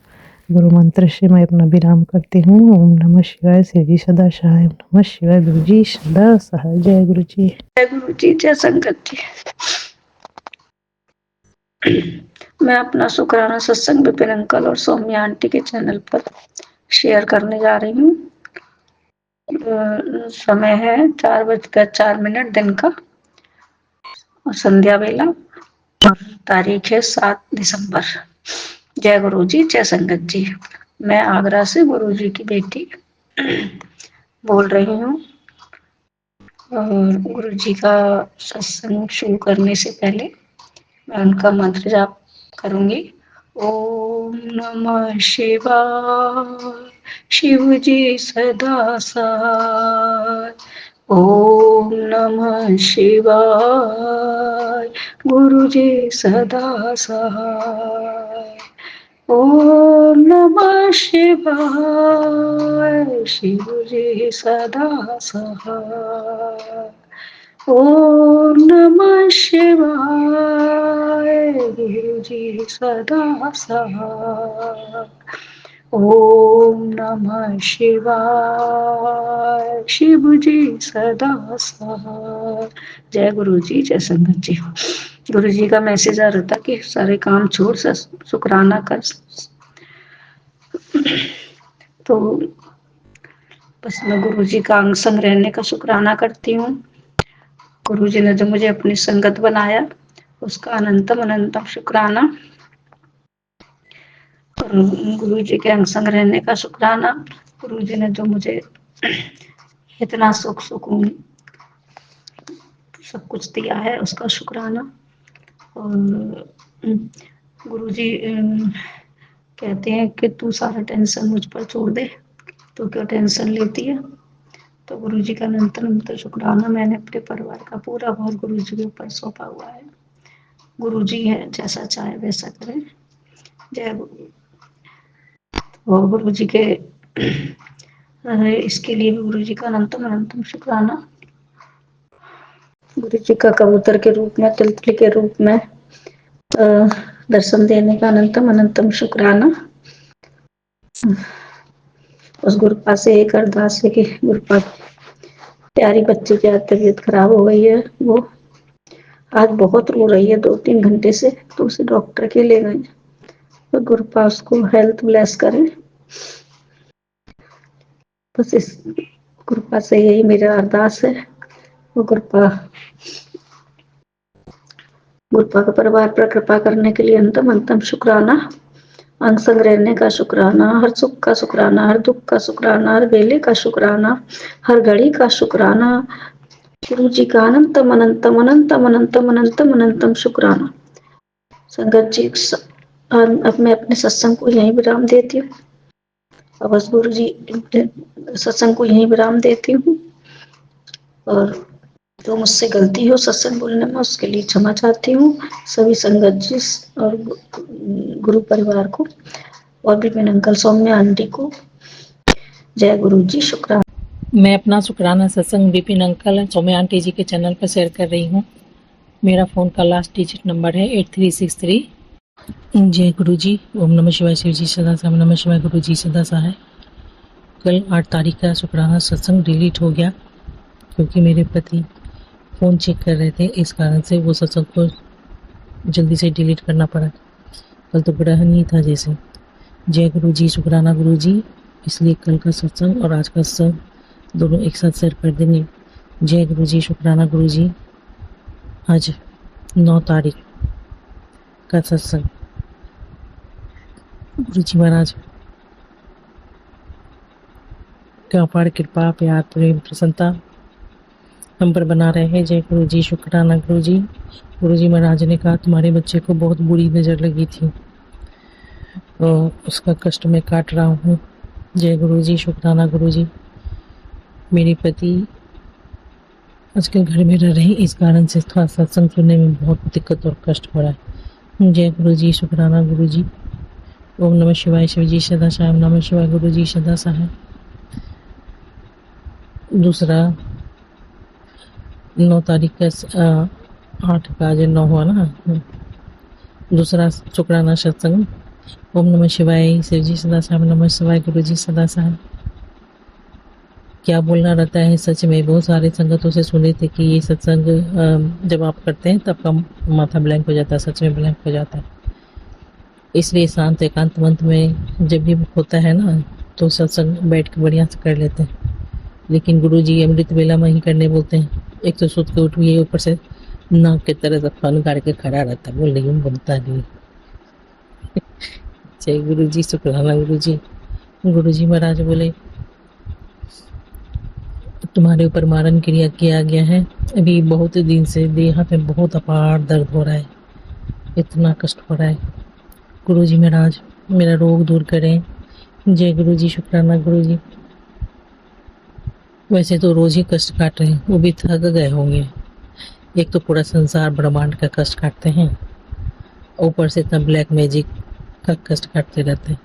गुरु मंत्र से मैं अपना विराम करती हूँ। ओम नमः शिवाय। शिव जी सदा सहाय। ओम नमः शिवाय। गुरु जी सदा सहाय। जय गुरु जी। जय गुरु जी, जय संगत जी। मैं अपना शुक्राना सत्संग विपिन अंकल और सौम्या आंटी के चैनल पर शेयर करने जा रही हूँ। समय है 4:04 दिन का और संध्या वेला और तारीख है 7 दिसंबर। जय गुरु जी, जय संगत जी। मैं आगरा से गुरु जी की बेटी बोल रही हूँ और गुरु जी का सत्संग शुरू करने से पहले मैं उनका मंत्र जाप करूंगी। ओम नमः शिवाय। शिव जी सदा सहाय। ओम नमः शिवाय। गुरु जी सदा सहाय। ओम नमः शिवाय। शिव जी सदा सहाय। ओम नमः शिवाय। गुरु जी सदा सहाय। ओम नमः शिवाय। शिव जी सदा सहाय। जय गुरु जी, जय संगत जी। गुरु जी का मैसेज आ रहा था कि सारे काम छोड़ शुक्राना कर। तो बस मैं गुरु जी का अंग संग रहने का शुक्राना करती हूँ। गुरु जी ने जो मुझे अपनी संगत बनाया उसका अनंतम अनंतम शुक्राना। गुरु जी के अंग संग रहने का शुक्राना। गुरु जी ने जो मुझे इतना सुख सुकून सब कुछ दिया है उसका शुक्राना। और गुरु जी कहते हैं कि तू सारा टेंशन मुझ पर छोड़ दे, तू क्यों टेंशन लेती है। तो गुरु जी का अनंत अनंत शुक्राना। मैंने अपने परिवार का पूरा भार गुरु जी के ऊपर सौंपा हुआ है। गुरु जी है, जैसा चाहे वैसा करें। जय गुरु। और गुरु जी के इसके लिए भी गुरु जी का अनंतम अनंतम शुक्राना। गुरु जी का कबूतर के रूप में, तिलतली के रूप में दर्शन देने का अनंतम अनंतम शुक्राना। उस गुरुपा से एक अरदास है कि गुरुपा प्यारी बच्ची की आज तबीयत खराब हो गई है, वो आज बहुत रो रही है 2-3 घंटे से, तो उसे डॉक्टर के ले गए। तो गुरुपा उसको हेल्थ ब्लेस करे। बस इस गुरुपा से यही मेरा अरदास है। वो गुरुपा का परिवार पर कृपा करने के लिए अंतम अंतम शुक्राना। अंग संग रहने का शुक्राना, हर सुख का शुक्राना, हर दुख का शुक्राना, हर बेले का शुक्राना, हर घड़ी का शुक्राना। गुरु जी का अनंतम अनंतम अनंतम अनंतम अनंतम अनंतम शुक्राना। संगत जी, अब मैं अपने सत्संग को यहीं विराम देती हूँ। और बस गुरु जी सत्संग को यहीं विराम देती हूँ। और जो मुझसे गलती हो सत्संग बोलने में उसके लिए क्षमा चाहती हूँ। सभी संगत जी और गुरु परिवार को और विपिन अंकल, सौम्या आंटी को जय गुरु जी, शुक्राना। मैं अपना शुक्राना सत्संग Vipin uncle and Saumya aunty ji के चैनल पर शेयर कर रही हूँ। मेरा फ़ोन का लास्ट डिजिट नंबर है 8363। जय गुरु जी। ओम नमः शिवाय। शिव जी सदा सहाय। ओम नमः शिवाय। गुरु जी सदा सहाय। कल 8 तारीख का शुक्राना सत्संग डिलीट हो गया क्योंकि मेरे पति फ़ोन चेक कर रहे थे, इस कारण से वो सत्संग को जल्दी से डिलीट करना पड़ा। कल तो बड़ा नहीं था जैसे। जय गुरु जी, शुक्राना गुरु जी। इसलिए कल का सत्संग और आज का सत्संग दोनों एक साथ शेयर कर देंगे। जय गुरु जी, शुक्राना गुरु जी। आज 9 तारीख का सत्संग। गुरु जी महाराज का अपार कृपा, प्यार, प्रेम, प्रसन्नता हम पर बना रहे हैं। जय गुरु जी, शुक्राना गुरु जी। गुरु जी महाराज ने कहा तुम्हारे बच्चे को बहुत बुरी नज़र लगी थी और उसका कष्ट मैं काट रहा हूँ। जय गुरु जी, शुक्राना गुरु जी। मेरे पति आजकल घर में रह रहे हैं, इस कारण से थोड़ा सत्संग सुनने में बहुत दिक्कत और कष्ट हो रहा है। जय गुरु जी, शुक्राना गुरु जी। ओम नमः शिवाय। शिव जी सदा सहाय। ओम नमः शिवाय। गुरु जी सदा सहाय। दूसरा 9 तारीख का 8 का आज 9 हुआ ना, दूसरा शुक्राना सत्संग। ओम नमः शिवाय, शिव जी सदा साहब नमः शिवाय, गुरु जी सदा साहब। क्या बोलना रहता है सच में। बहुत सारे संगतों से सुने थे कि ये सत्संग जब आप करते हैं तब का माथा ब्लैंक हो जाता है, सच में ब्लैंक हो जाता है। इसलिए शांत एकांत मंत्र में जब भी होता है ना तो सत्संग बैठ के बढ़िया से कर लेते हैं। लेकिन गुरु जी अमृत वेला में ही करने बोलते हैं। एक तो सुध के उठिए, ऊपर से नाक की तरह से फन करके खड़ा रहता है, बोल नहीं बोलता नहीं। जय गुरु जी, शुक्राना गुरु जी। गुरु जी महाराज बोले तुम्हारे ऊपर मारन क्रिया किया गया है। अभी बहुत दिन से देह में बहुत अपार दर्द हो रहा है, इतना कष्ट हो रहा है। गुरु जी महाराज मेरा रोग दूर करें। जय गुरु जी, शुक्राना गुरु जी। वैसे तो रोज ही कष्ट काट रहे हैं, वो भी थक गए होंगे। एक तो पूरा संसार ब्रह्मांड का कष्ट काटते हैं, ऊपर से इतना ब्लैक मैजिक का कष्ट काटते रहते हैं,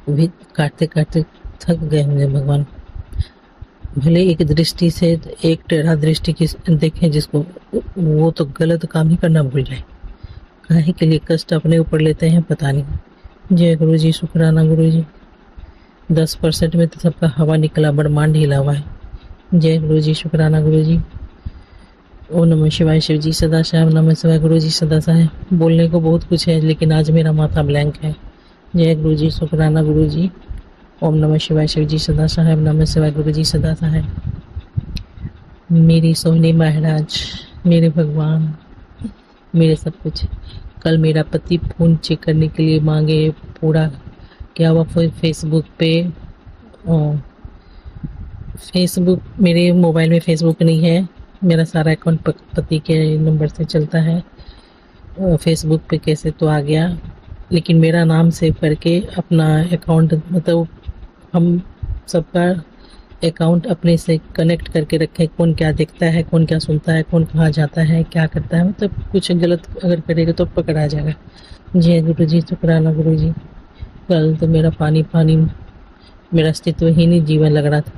वो भी काटते काटते थक गए होंगे भगवान। भले एक दृष्टि से एक टेढ़ा दृष्टि की देखें जिसको, वो तो गलत काम ही करना भूल जाए। काहे के लिए कष्ट अपने ऊपर लेते हैं पता नहीं। जय गुरु जी, शुक्राना गुरु जी। 10% में तो सबका हवा निकला, ब्रह्मांड हिला हुआ है। जय गुरु जी, शुक्राना गुरु जी। ओम नमः शिवाय, शिव जी सदा साहब नमः शिवाय, गुरु जी सदा साहब। बोलने को बहुत कुछ है लेकिन आज मेरा माथा ब्लैंक है। जय गुरु जी, शुक्राना गुरु जी। ओम नमः शिवाय, शिव जी सदा साहब नमः शिवाय, गुरु जी सदा साहब। मेरी सोहनी महाराज, मेरे भगवान, मेरे सब कुछ। कल मेरा पति फ़ोन चेक करने के लिए मांगे, पूरा क्या हुआ फेसबुक पे। फेसबुक मेरे मोबाइल में फेसबुक नहीं है, मेरा सारा अकाउंट पति के नंबर से चलता है। फेसबुक पे कैसे तो आ गया, लेकिन मेरा नाम सेव करके अपना अकाउंट, मतलब हम सबका अकाउंट अपने से कनेक्ट करके रखें। कौन क्या देखता है, कौन क्या सुनता है, कौन कहाँ जाता है, क्या करता है, मतलब कुछ गलत अगर करेगा तो पकड़ा जाएगा। जय गुरु जी, शुक्राना गुरु जी। कल तो मेरा पानी पानी, मेरा अस्तित्व ही नहीं जीवन लग रहा था।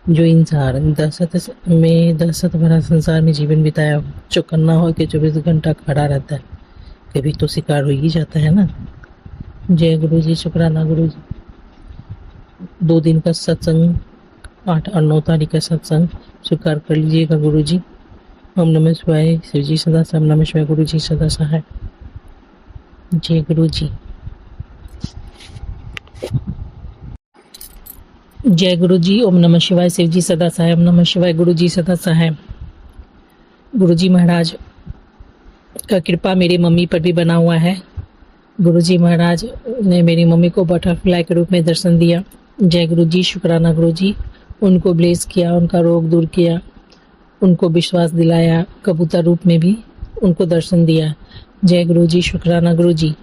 जो इंसान दहशत भरा संसार में जीवन बिताया, चौकन्ना हो के 24 घंटा खड़ा रहता है, कभी तो शिकार हो ही जाता है ना। जय गुरु जी, शुक्राना गुरु जी। 2 दिन का सत्संग, 8 और 9 तारीख का सत्संग स्वीकार कर लीजिएगा गुरु जी। ओम नमः शिवाय, शिव जी सदा साहब नमः शिवाय, गुरु जी सदा साहब। जय गुरु जी। जय गुरु जी। ओम नमः शिवाय, शिव जी सदा साहब नमः शिवाय, गुरु जी सदा साहब। गुरु जी महाराज का कृपा मेरी मम्मी पर भी बना हुआ है। गुरु जी महाराज ने मेरी मम्मी को बटरफ्लाई के रूप में दर्शन दिया। जय गुरु जी, शुक्राना गुरु जी। उनको ब्लेस किया, उनका रोग दूर किया, उनको विश्वास दिलाया, कबूतर रूप में भी उनको दर्शन दिया। जय गुरु जी, शुक्राना गुरु जी।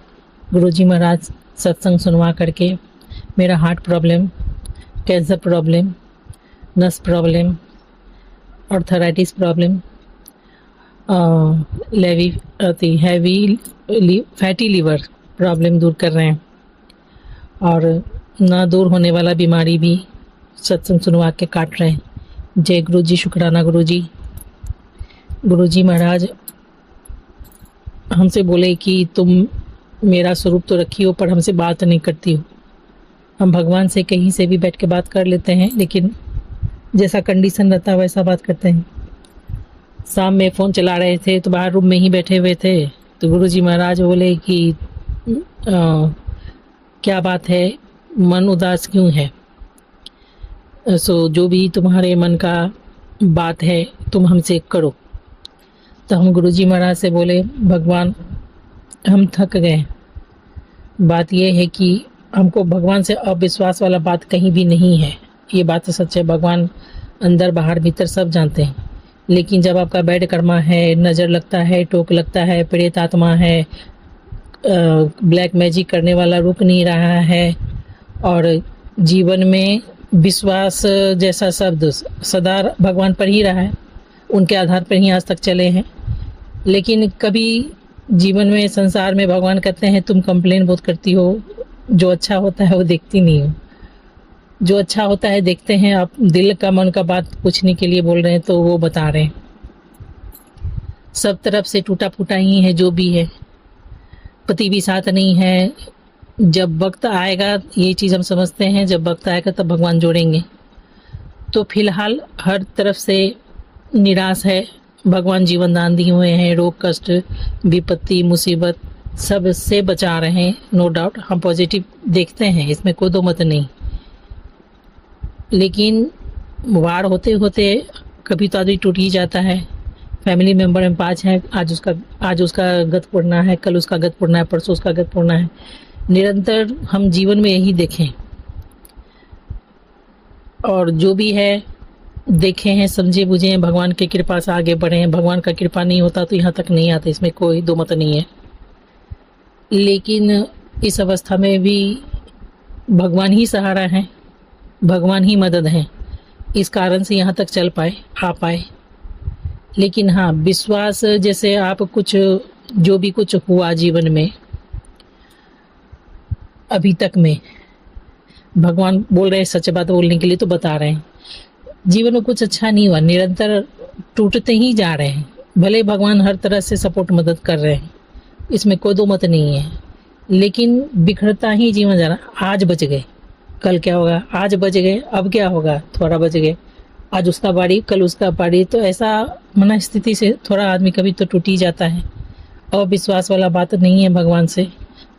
गुरु जी महाराज सत्संग सुनवा करके मेरा हार्ट प्रॉब्लम, कैंसर प्रॉब्लम, नस problem, arthritis problem, heavy fatty liver problem दूर कर रहे हैं, और ना दूर होने वाला बीमारी भी सत्संग सुनवा के काट रहे हैं। जय गुरु जी, शुक्राना गुरु जी। गुरु जी महाराज हमसे बोले कि तुम मेरा स्वरूप तो रखी हो पर हमसे बात नहीं करती हो। हम भगवान से कहीं से भी बैठ के बात कर लेते हैं, लेकिन जैसा कंडीशन रहता है वैसा बात करते हैं। शाम में फ़ोन चला रहे थे तो बाहर रूम में ही बैठे हुए थे, तो गुरु जी महाराज बोले कि क्या बात है, मन उदास क्यों है। सो जो भी तुम्हारे मन का बात है तुम हमसे करो। तो हम गुरु जी महाराज से बोले, भगवान हम थक गए। बात यह है कि हमको भगवान से अविश्वास वाला बात कहीं भी नहीं है। ये बात तो सच है, भगवान अंदर बाहर भीतर सब जानते हैं। लेकिन जब आपका बैड कर्मा है, नज़र लगता है, टोक लगता है, प्रेत आत्मा है, ब्लैक मैजिक करने वाला रुक नहीं रहा है, और जीवन में विश्वास जैसा शब्द सदा भगवान पर ही रहा है, उनके आधार पर ही आज तक चले हैं। लेकिन कभी जीवन में, संसार में भगवान कहते हैं तुम कंप्लेन बहुत करती हो, जो अच्छा होता है वो देखती नहीं हो। जो अच्छा होता है देखते हैं, आप दिल का मन का बात पूछने के लिए बोल रहे हैं तो वो बता रहे हैं। सब तरफ से टूटा फूटा ही है जो भी है। पति भी साथ नहीं है। जब वक्त आएगा, ये चीज़ हम समझते हैं, जब वक्त आएगा तब भगवान जोड़ेंगे। तो फिलहाल हर तरफ से निराश है। भगवान जीवन दान दिए हुए हैं, रोग कष्ट विपत्ति मुसीबत सब से बचा रहे हैं, नो डाउट। हम पॉजिटिव देखते हैं, इसमें कोई दो मत नहीं। लेकिन वार होते होते कभी तो आदमी टूट ही जाता है। फैमिली मेंबर में 5 हैं, आज उसका गत पूर्णा है, कल उसका गत पूर्णा है, परसों उसका गत पूर्णा है। निरंतर हम जीवन में यही देखें, और जो भी है देखे हैं, समझे बुझे हैं, भगवान की कृपा से आगे बढ़े हैं। भगवान का कृपा नहीं होता तो यहाँ तक नहीं आते, इसमें कोई दो मत नहीं है। लेकिन इस अवस्था में भी भगवान ही सहारा है, भगवान ही मदद है, इस कारण से यहाँ तक चल पाए, आ पाए। लेकिन हाँ, विश्वास, जैसे आप कुछ जो भी कुछ हुआ जीवन में अभी तक में, भगवान बोल रहे हैं सच बात बोलने के लिए, तो बता रहे हैं जीवन में कुछ अच्छा नहीं हुआ, निरंतर टूटते ही जा रहे हैं। भले भगवान हर तरह से सपोर्ट मदद कर रहे हैं, इसमें कोई दो मत नहीं है, लेकिन बिखरता ही जीवन जा रहा। आज बच गए, कल क्या होगा, आज बच गए, अब क्या होगा, थोड़ा बच गए, आज उसका बारी कल उसका बारी। तो ऐसा मन स्थिति से थोड़ा आदमी कभी तो टूट ही जाता है। और विश्वास वाला बात नहीं है भगवान से।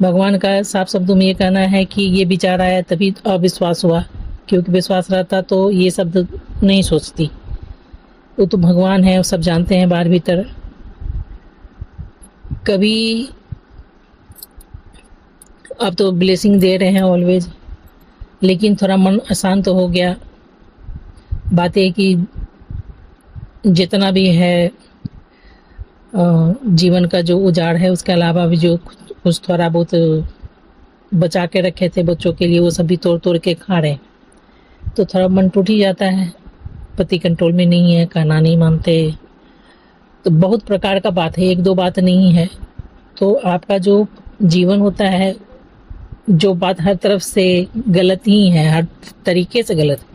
भगवान का साफ शब्दों में ये कहना है कि ये विचार आया तभी अविश्वास हुआ, क्योंकि विश्वास रहता तो ये शब्द नहीं सोचती। वो तो भगवान है, वो सब जानते हैं बाहर भीतर। कभी अब तो ब्लेसिंग दे रहे हैं ऑलवेज, लेकिन थोड़ा मन अशांत हो गया। बात है कि जितना भी है जीवन का जो उजाड़ है, उसके अलावा भी जो कुछ थोड़ा बहुत बचा के रखे थे बच्चों के लिए, वो सभी तोड़ तोड़ के खा रहे हैं। तो थोड़ा मन टूट ही जाता है। पति कंट्रोल में नहीं है, कहना नहीं मानते, तो बहुत प्रकार का बात है, एक दो बात नहीं है। तो आपका जो जीवन होता है, जो बात हर तरफ से गलत ही है, हर तरीके से गलत,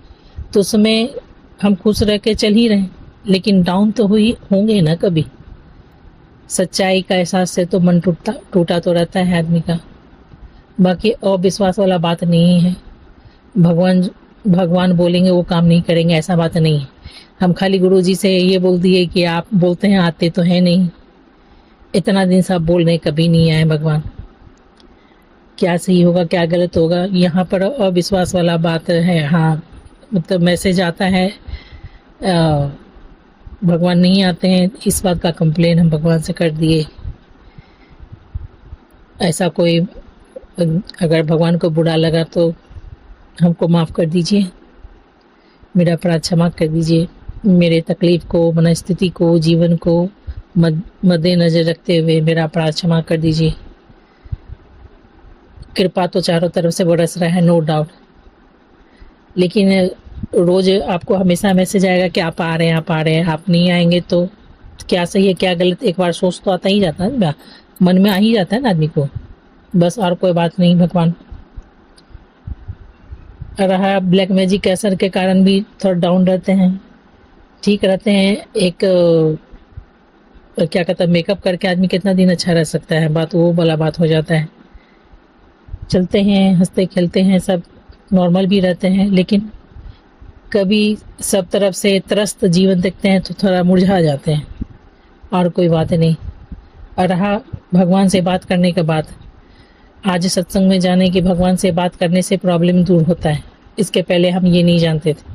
तो उसमें हम खुश रह के चल ही रहे, लेकिन डाउन तो होंगे ना कभी। सच्चाई का एहसास से तो मन टूटा तो रहता है आदमी का। बाकी अविश्वास वाला बात नहीं है। भगवान बोलेंगे वो काम नहीं करेंगे, ऐसा बात नहीं है। हम खाली गुरुजी से ये बोल दिए कि आप बोलते हैं, आते तो हैं नहीं। इतना दिन से आप बोल रहे, कभी नहीं आए भगवान। क्या सही होगा क्या गलत होगा, यहाँ पर अविश्वास वाला बात है। हाँ, मतलब मैसेज आता है, भगवान नहीं आते हैं, इस बात का कंप्लेन हम भगवान से कर दिए। ऐसा कोई अगर भगवान को बुरा लगा तो हमको माफ़ कर दीजिए, मेरा अपराध क्षमा कर दीजिए। मेरे तकलीफ़ को, मनस्थिति को, जीवन को मद्देनज़र रखते हुए मेरा अपराध क्षमा कर दीजिए। कृपा तो चारों तरफ से बरस रहा है, नो डाउट, लेकिन रोज़ आपको हमेशा मैसेज आएगा कि आप आ रहे हैं, आप आ रहे हैं। आप नहीं आएंगे तो क्या सही है क्या गलत, एक बार सोच तो आता ही जाता है ना, मन में आ ही जाता है ना आदमी को, बस, और कोई बात नहीं। भगवान रहा ब्लैक मैजिक असर के कारण भी थोड़ा डाउन रहते हैं, ठीक रहते हैं। एक क्या कहता है, मेकअप करके आदमी कितना दिन अच्छा रह सकता है, बात वो वाला बात हो जाता है। चलते हैं, हंसते खेलते हैं, सब नॉर्मल भी रहते हैं, लेकिन कभी सब तरफ से त्रस्त जीवन देखते हैं तो थोड़ा मुरझा जाते हैं, और कोई बात नहीं। और रहा भगवान से बात करने के बाद, आज सत्संग में जाने की, भगवान से बात करने से प्रॉब्लम दूर होता है, इसके पहले हम ये नहीं जानते थे।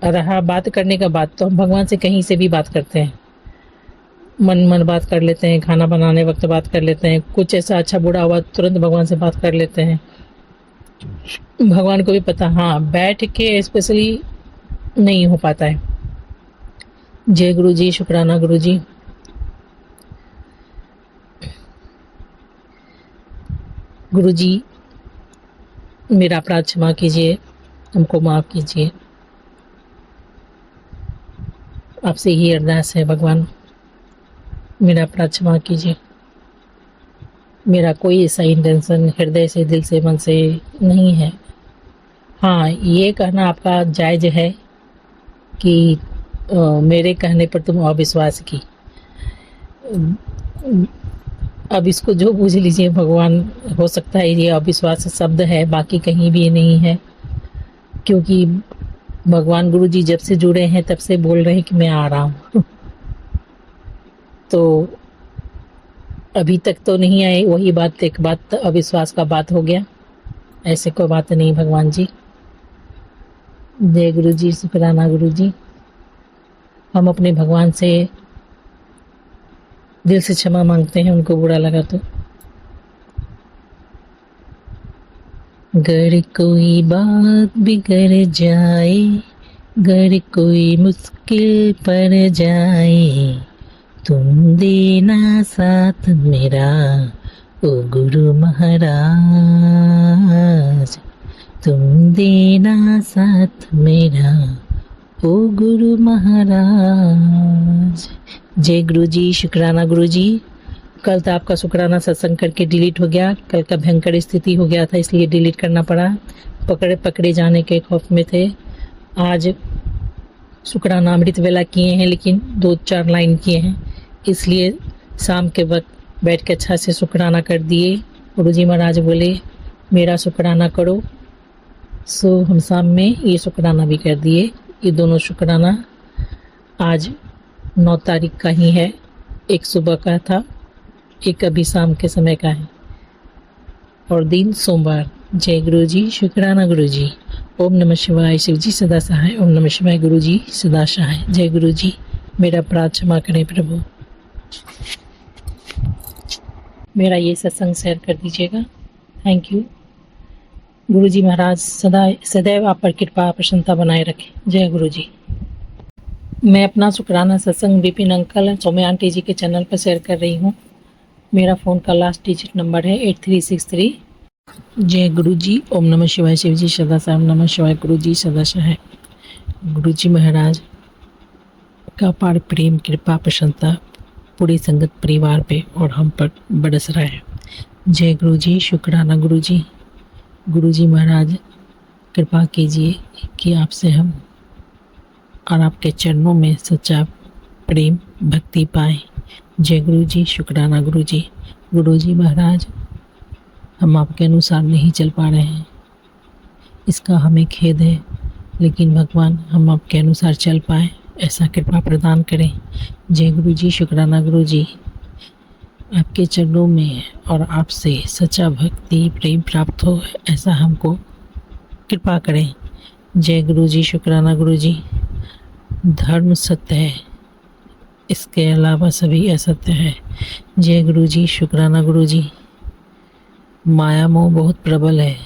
और रहा बात करने का बात, तो हम भगवान से कहीं से भी बात करते हैं, मन बात कर लेते हैं, खाना बनाने वक्त बात कर लेते हैं, कुछ ऐसा अच्छा बुरा हुआ तुरंत भगवान से बात कर लेते हैं। भगवान को भी पता, हाँ, बैठ के स्पेशली नहीं हो पाता है। जय गुरु जी, शुक्राना गुरु जी। गुरु जी, मेरा अपराध क्षमा कीजिए, हमको माफ़ कीजिए। आपसे ही अरदास है, भगवान मेरा अपराध क्षमा कीजिए। मेरा कोई ऐसा इंटेंशन हृदय से, दिल से, मन से नहीं है। हाँ, ये कहना आपका जायज़ है कि मेरे कहने पर तुम अविश्वास की। अब इसको जो बूझ लीजिए भगवान, हो सकता है ये अविश्वास शब्द है, बाकी कहीं भी नहीं है, क्योंकि भगवान गुरु जी जब से जुड़े हैं तब से बोल रहे हैं कि मैं आ रहा हूँ। तो अभी तक तो नहीं आए, वही बात, एक बात अविश्वास का बात हो गया, ऐसे कोई बात नहीं भगवान जी। जय गुरु जी, शुक्राना गुरु जी। हम अपने भगवान से दिल से क्षमा मांगते हैं, उनको बुरा लगा तो। गर कोई बात बिगड़ जाए, गर कोई मुश्किल पड़ जाए, तुम देना साथ मेरा ओ गुरु महाराज, तुम देना साथ मेरा ओ गुरु महाराज। जय गुरु जी, शुक्राना गुरु जी। कल तो आपका शुक्राना सत्संग करके डिलीट हो गया, कल का भयंकर स्थिति हो गया था इसलिए डिलीट करना पड़ा, पकड़े जाने के खौफ में थे। आज शुक्राना अमृत वेला किए हैं, लेकिन 2-4 लाइन किए हैं, इसलिए शाम के वक्त बैठ के अच्छा से शुक्राना कर दिए। गुरुजी महाराज बोले मेरा शुक्राना करो, सो हम शाम में ये शुक्राना भी कर दिए। ये दोनों शुक्राना आज 9 तारीख का ही है, एक सुबह का था, एक अभी शाम के समय का है, और दिन सोमवार। जय गुरु जी, शुक्राना गुरु जी। ओम नमः शिवाय, शिव जी सदा सहाय। ओम नमः शिवाय, गुरु जी सदा सहाय। जय गुरु जी, मेरा अपराध क्षमा करें प्रभु। मेरा ये सत्संग शेयर कर दीजिएगा, थैंक यू। गुरु जी महाराज सदैव आप पर कृपा प्रसन्नता बनाए रखें। जय गुरु जी। मैं अपना शुक्राना सत्संग विपिन अंकल सौम्या आंटी जी के चैनल पर शेयर कर रही हूँ। मेरा फ़ोन का लास्ट डिजिट नंबर है 8363। जय गुरु जी। ओम नमः शिवाय, शिव जी सदा सहाय। ओम नमः शिवाय, गुरु जी सदा सहाय। गुरु जी महाराज का अपार प्रेम कृपा प्रसन्नता पूरी संगत परिवार पे और हम पर बरस रहा है। जय गुरु जी, शुक्राना गुरु जी। गुरु जी महाराज कृपा कीजिए कि आपसे हम और आपके चरणों में सच्चा प्रेम भक्ति पाएं। जय गुरु जी, शुक्राना गुरु जी। गुरु जी महाराज हम आपके अनुसार नहीं चल पा रहे हैं, इसका हमें खेद है, लेकिन भगवान हम आपके अनुसार चल पाए ऐसा कृपा प्रदान करें। जय गुरु जी, शुक्राना गुरु जी। आपके चरणों में और आपसे सच्चा भक्ति प्रेम प्राप्त हो ऐसा हमको कृपा करें। जय गुरु जी, शुक्राना गुरु जी। धर्म सत्य है, इसके अलावा सभी असत्य है। जय गुरु जी, शुक्राना गुरु जी। माया मोह बहुत प्रबल है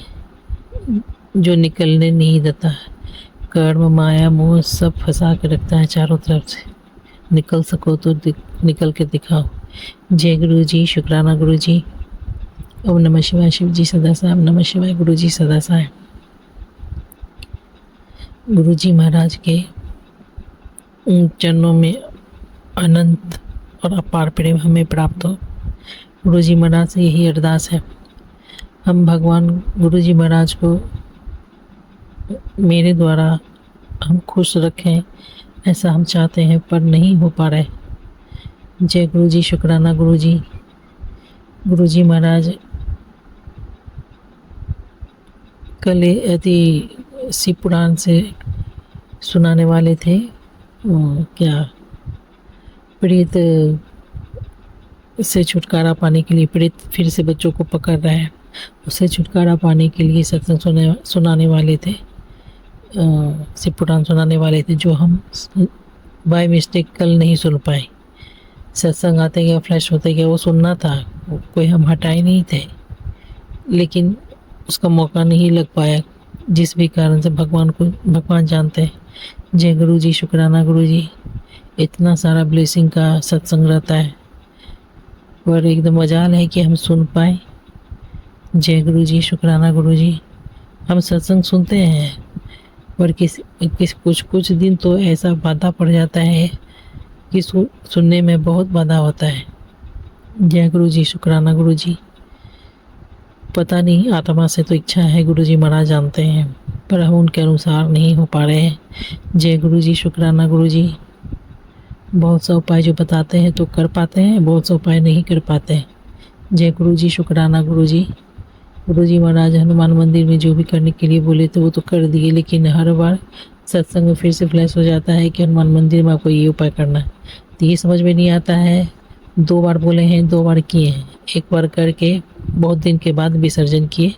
जो निकलने नहीं देता है। कर्म माया मोह सब फंसा के रखता है चारों तरफ से। निकल सको तो निकल के दिखाओ। जय गुरु जी, शुक्राना गुरु जी। ओम नमः शिवाय, शिव जी सदा सहाय। ओम नमः शिवाय, गुरु जी सदा सहाय। गुरु जी महाराज के चरणों में अनंत और अपार प्रेम हमें प्राप्त हो। गुरु जी महाराज से यही अरदास है। हम भगवान गुरु जी महाराज को मेरे द्वारा हम खुश रखें ऐसा हम चाहते हैं, पर नहीं हो पा रहा है। जय गुरु जी, शुक्राना गुरु जी। गुरु जी महाराज कल यदि शिव पुराण से सुनाने वाले थे, क्या प्रेत से छुटकारा पाने के लिए, प्रेत फिर से बच्चों को पकड़ रहा है, उससे छुटकारा पाने के लिए सत्संग सुनाने वाले थे, शिव पुराण सुनाने वाले थे, जो हम बाय मिस्टेक कल नहीं सुन पाए। सत्संग आते गया, फ्लैश होते गया, वो सुनना था, कोई हम हटाए नहीं थे, लेकिन उसका मौका नहीं लग पाया, जिस भी कारण से भगवान जानते हैं। जय गुरु जी, शुक्राना गुरु जी। इतना सारा ब्लेसिंग का सत्संग रहता है, पर एकदम मजाल है कि हम सुन पाए। जय गुरु जी, शुक्राना गुरु जी। हम सत्संग सुनते हैं, पर कुछ दिन तो ऐसा बाधा पड़ जाता है कि सुनने में बहुत बाधा होता है। जय गुरु जी, शुक्राना गुरु जी। पता नहीं, आत्मा से तो इच्छा है, गुरु जी महाराज जानते हैं, पर हम उनके अनुसार नहीं हो पा रहे हैं। जय गुरु जी, शुक्राना गुरु जी। बहुत सा उपाय जो बताते हैं तो कर पाते हैं, बहुत सा उपाय नहीं कर पाते हैं। जय गुरु जी, शुक्राना गुरु जी। गुरु जी महाराज हनुमान मंदिर में जो भी करने के लिए बोले थे वो तो कर दिए, लेकिन हर बार सत्संग में फिर से फ्लैश हो जाता है कि हनुमान मंदिर में आपको ये उपाय करना है। तो ये समझ में नहीं आता है, 2 बार बोले हैं, 2 बार किए हैं। एक बार करके बहुत दिन के बाद विसर्जन किए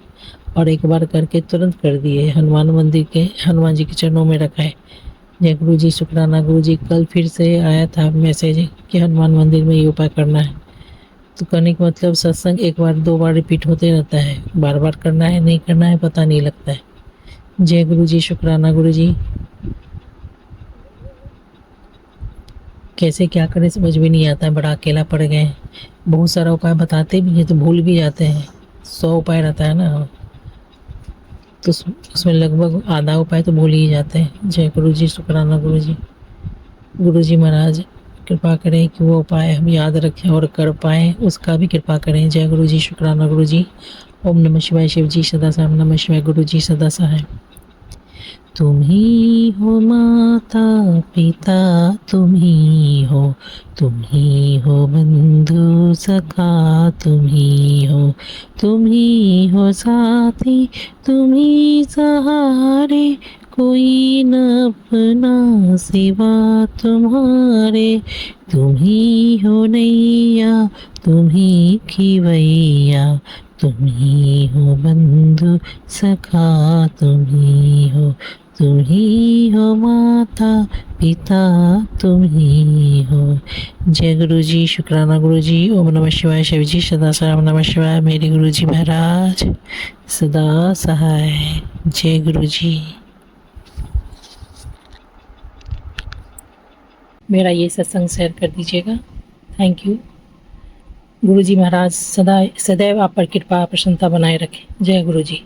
और एक बार करके तुरंत कर दिए। हनुमान मंदिर के हनुमान जी के चरणों में रखा है। जय गुरु जी, शुक्राना गुरु जी। कल फिर से आया था मैसेज कि हनुमान मंदिर में ये उपाय करना है। तो करने का मतलब सत्संग 1 बार 2 बार रिपीट होते रहता है, बार बार करना है नहीं करना है पता नहीं लगता है। जय गुरु जी, शुक्राना गुरु जी। कैसे क्या करें समझ भी नहीं आता है, बड़ा अकेला पड़ गए हैं। बहुत सारा उपाय बताते भी हैं तो भूल भी जाते हैं। 100 उपाय रहता है ना, तो उसमें लगभग आधा उपाय तो भूल ही जाते हैं। जय गुरु जी, शुक्राना गुरु जी। गुरु जी महाराज कृपा करें कि वो उपाय हम याद रखें और कर पाएँ, उसका भी कृपा करें। जय गुरु जी, शुक्राना गुरु जी। ओम नमः शिवाय। शिव जी सदा साहब नमः शिवाय। गुरु जी सदा सहाय। तुम ही हो माता पिता, तुम ही हो बंधु सखा, तुम ही हो साथी, तुम ही सहारे, कोई न अपना सिवा तुम्हारे। तुम ही हो नैया, तुम ही खिवैया, तुम ही हो बंधु सखा, तुम ही हो माता पिता, तुम ही हो। जय गुरु जी, शुक्राना गुरु जी। ओम नमः शिवाय। शिव जी सदा सहाय। नमः शिवाय। मेरे गुरु जी महाराज सदा सहाय। जय गुरु जी। मेरा ये सत्संग शेयर कर दीजिएगा। Thank you. गुरु जी महाराज सदैव आप पर कृपा प्रसन्नता बनाए रखें। जय गुरु जी।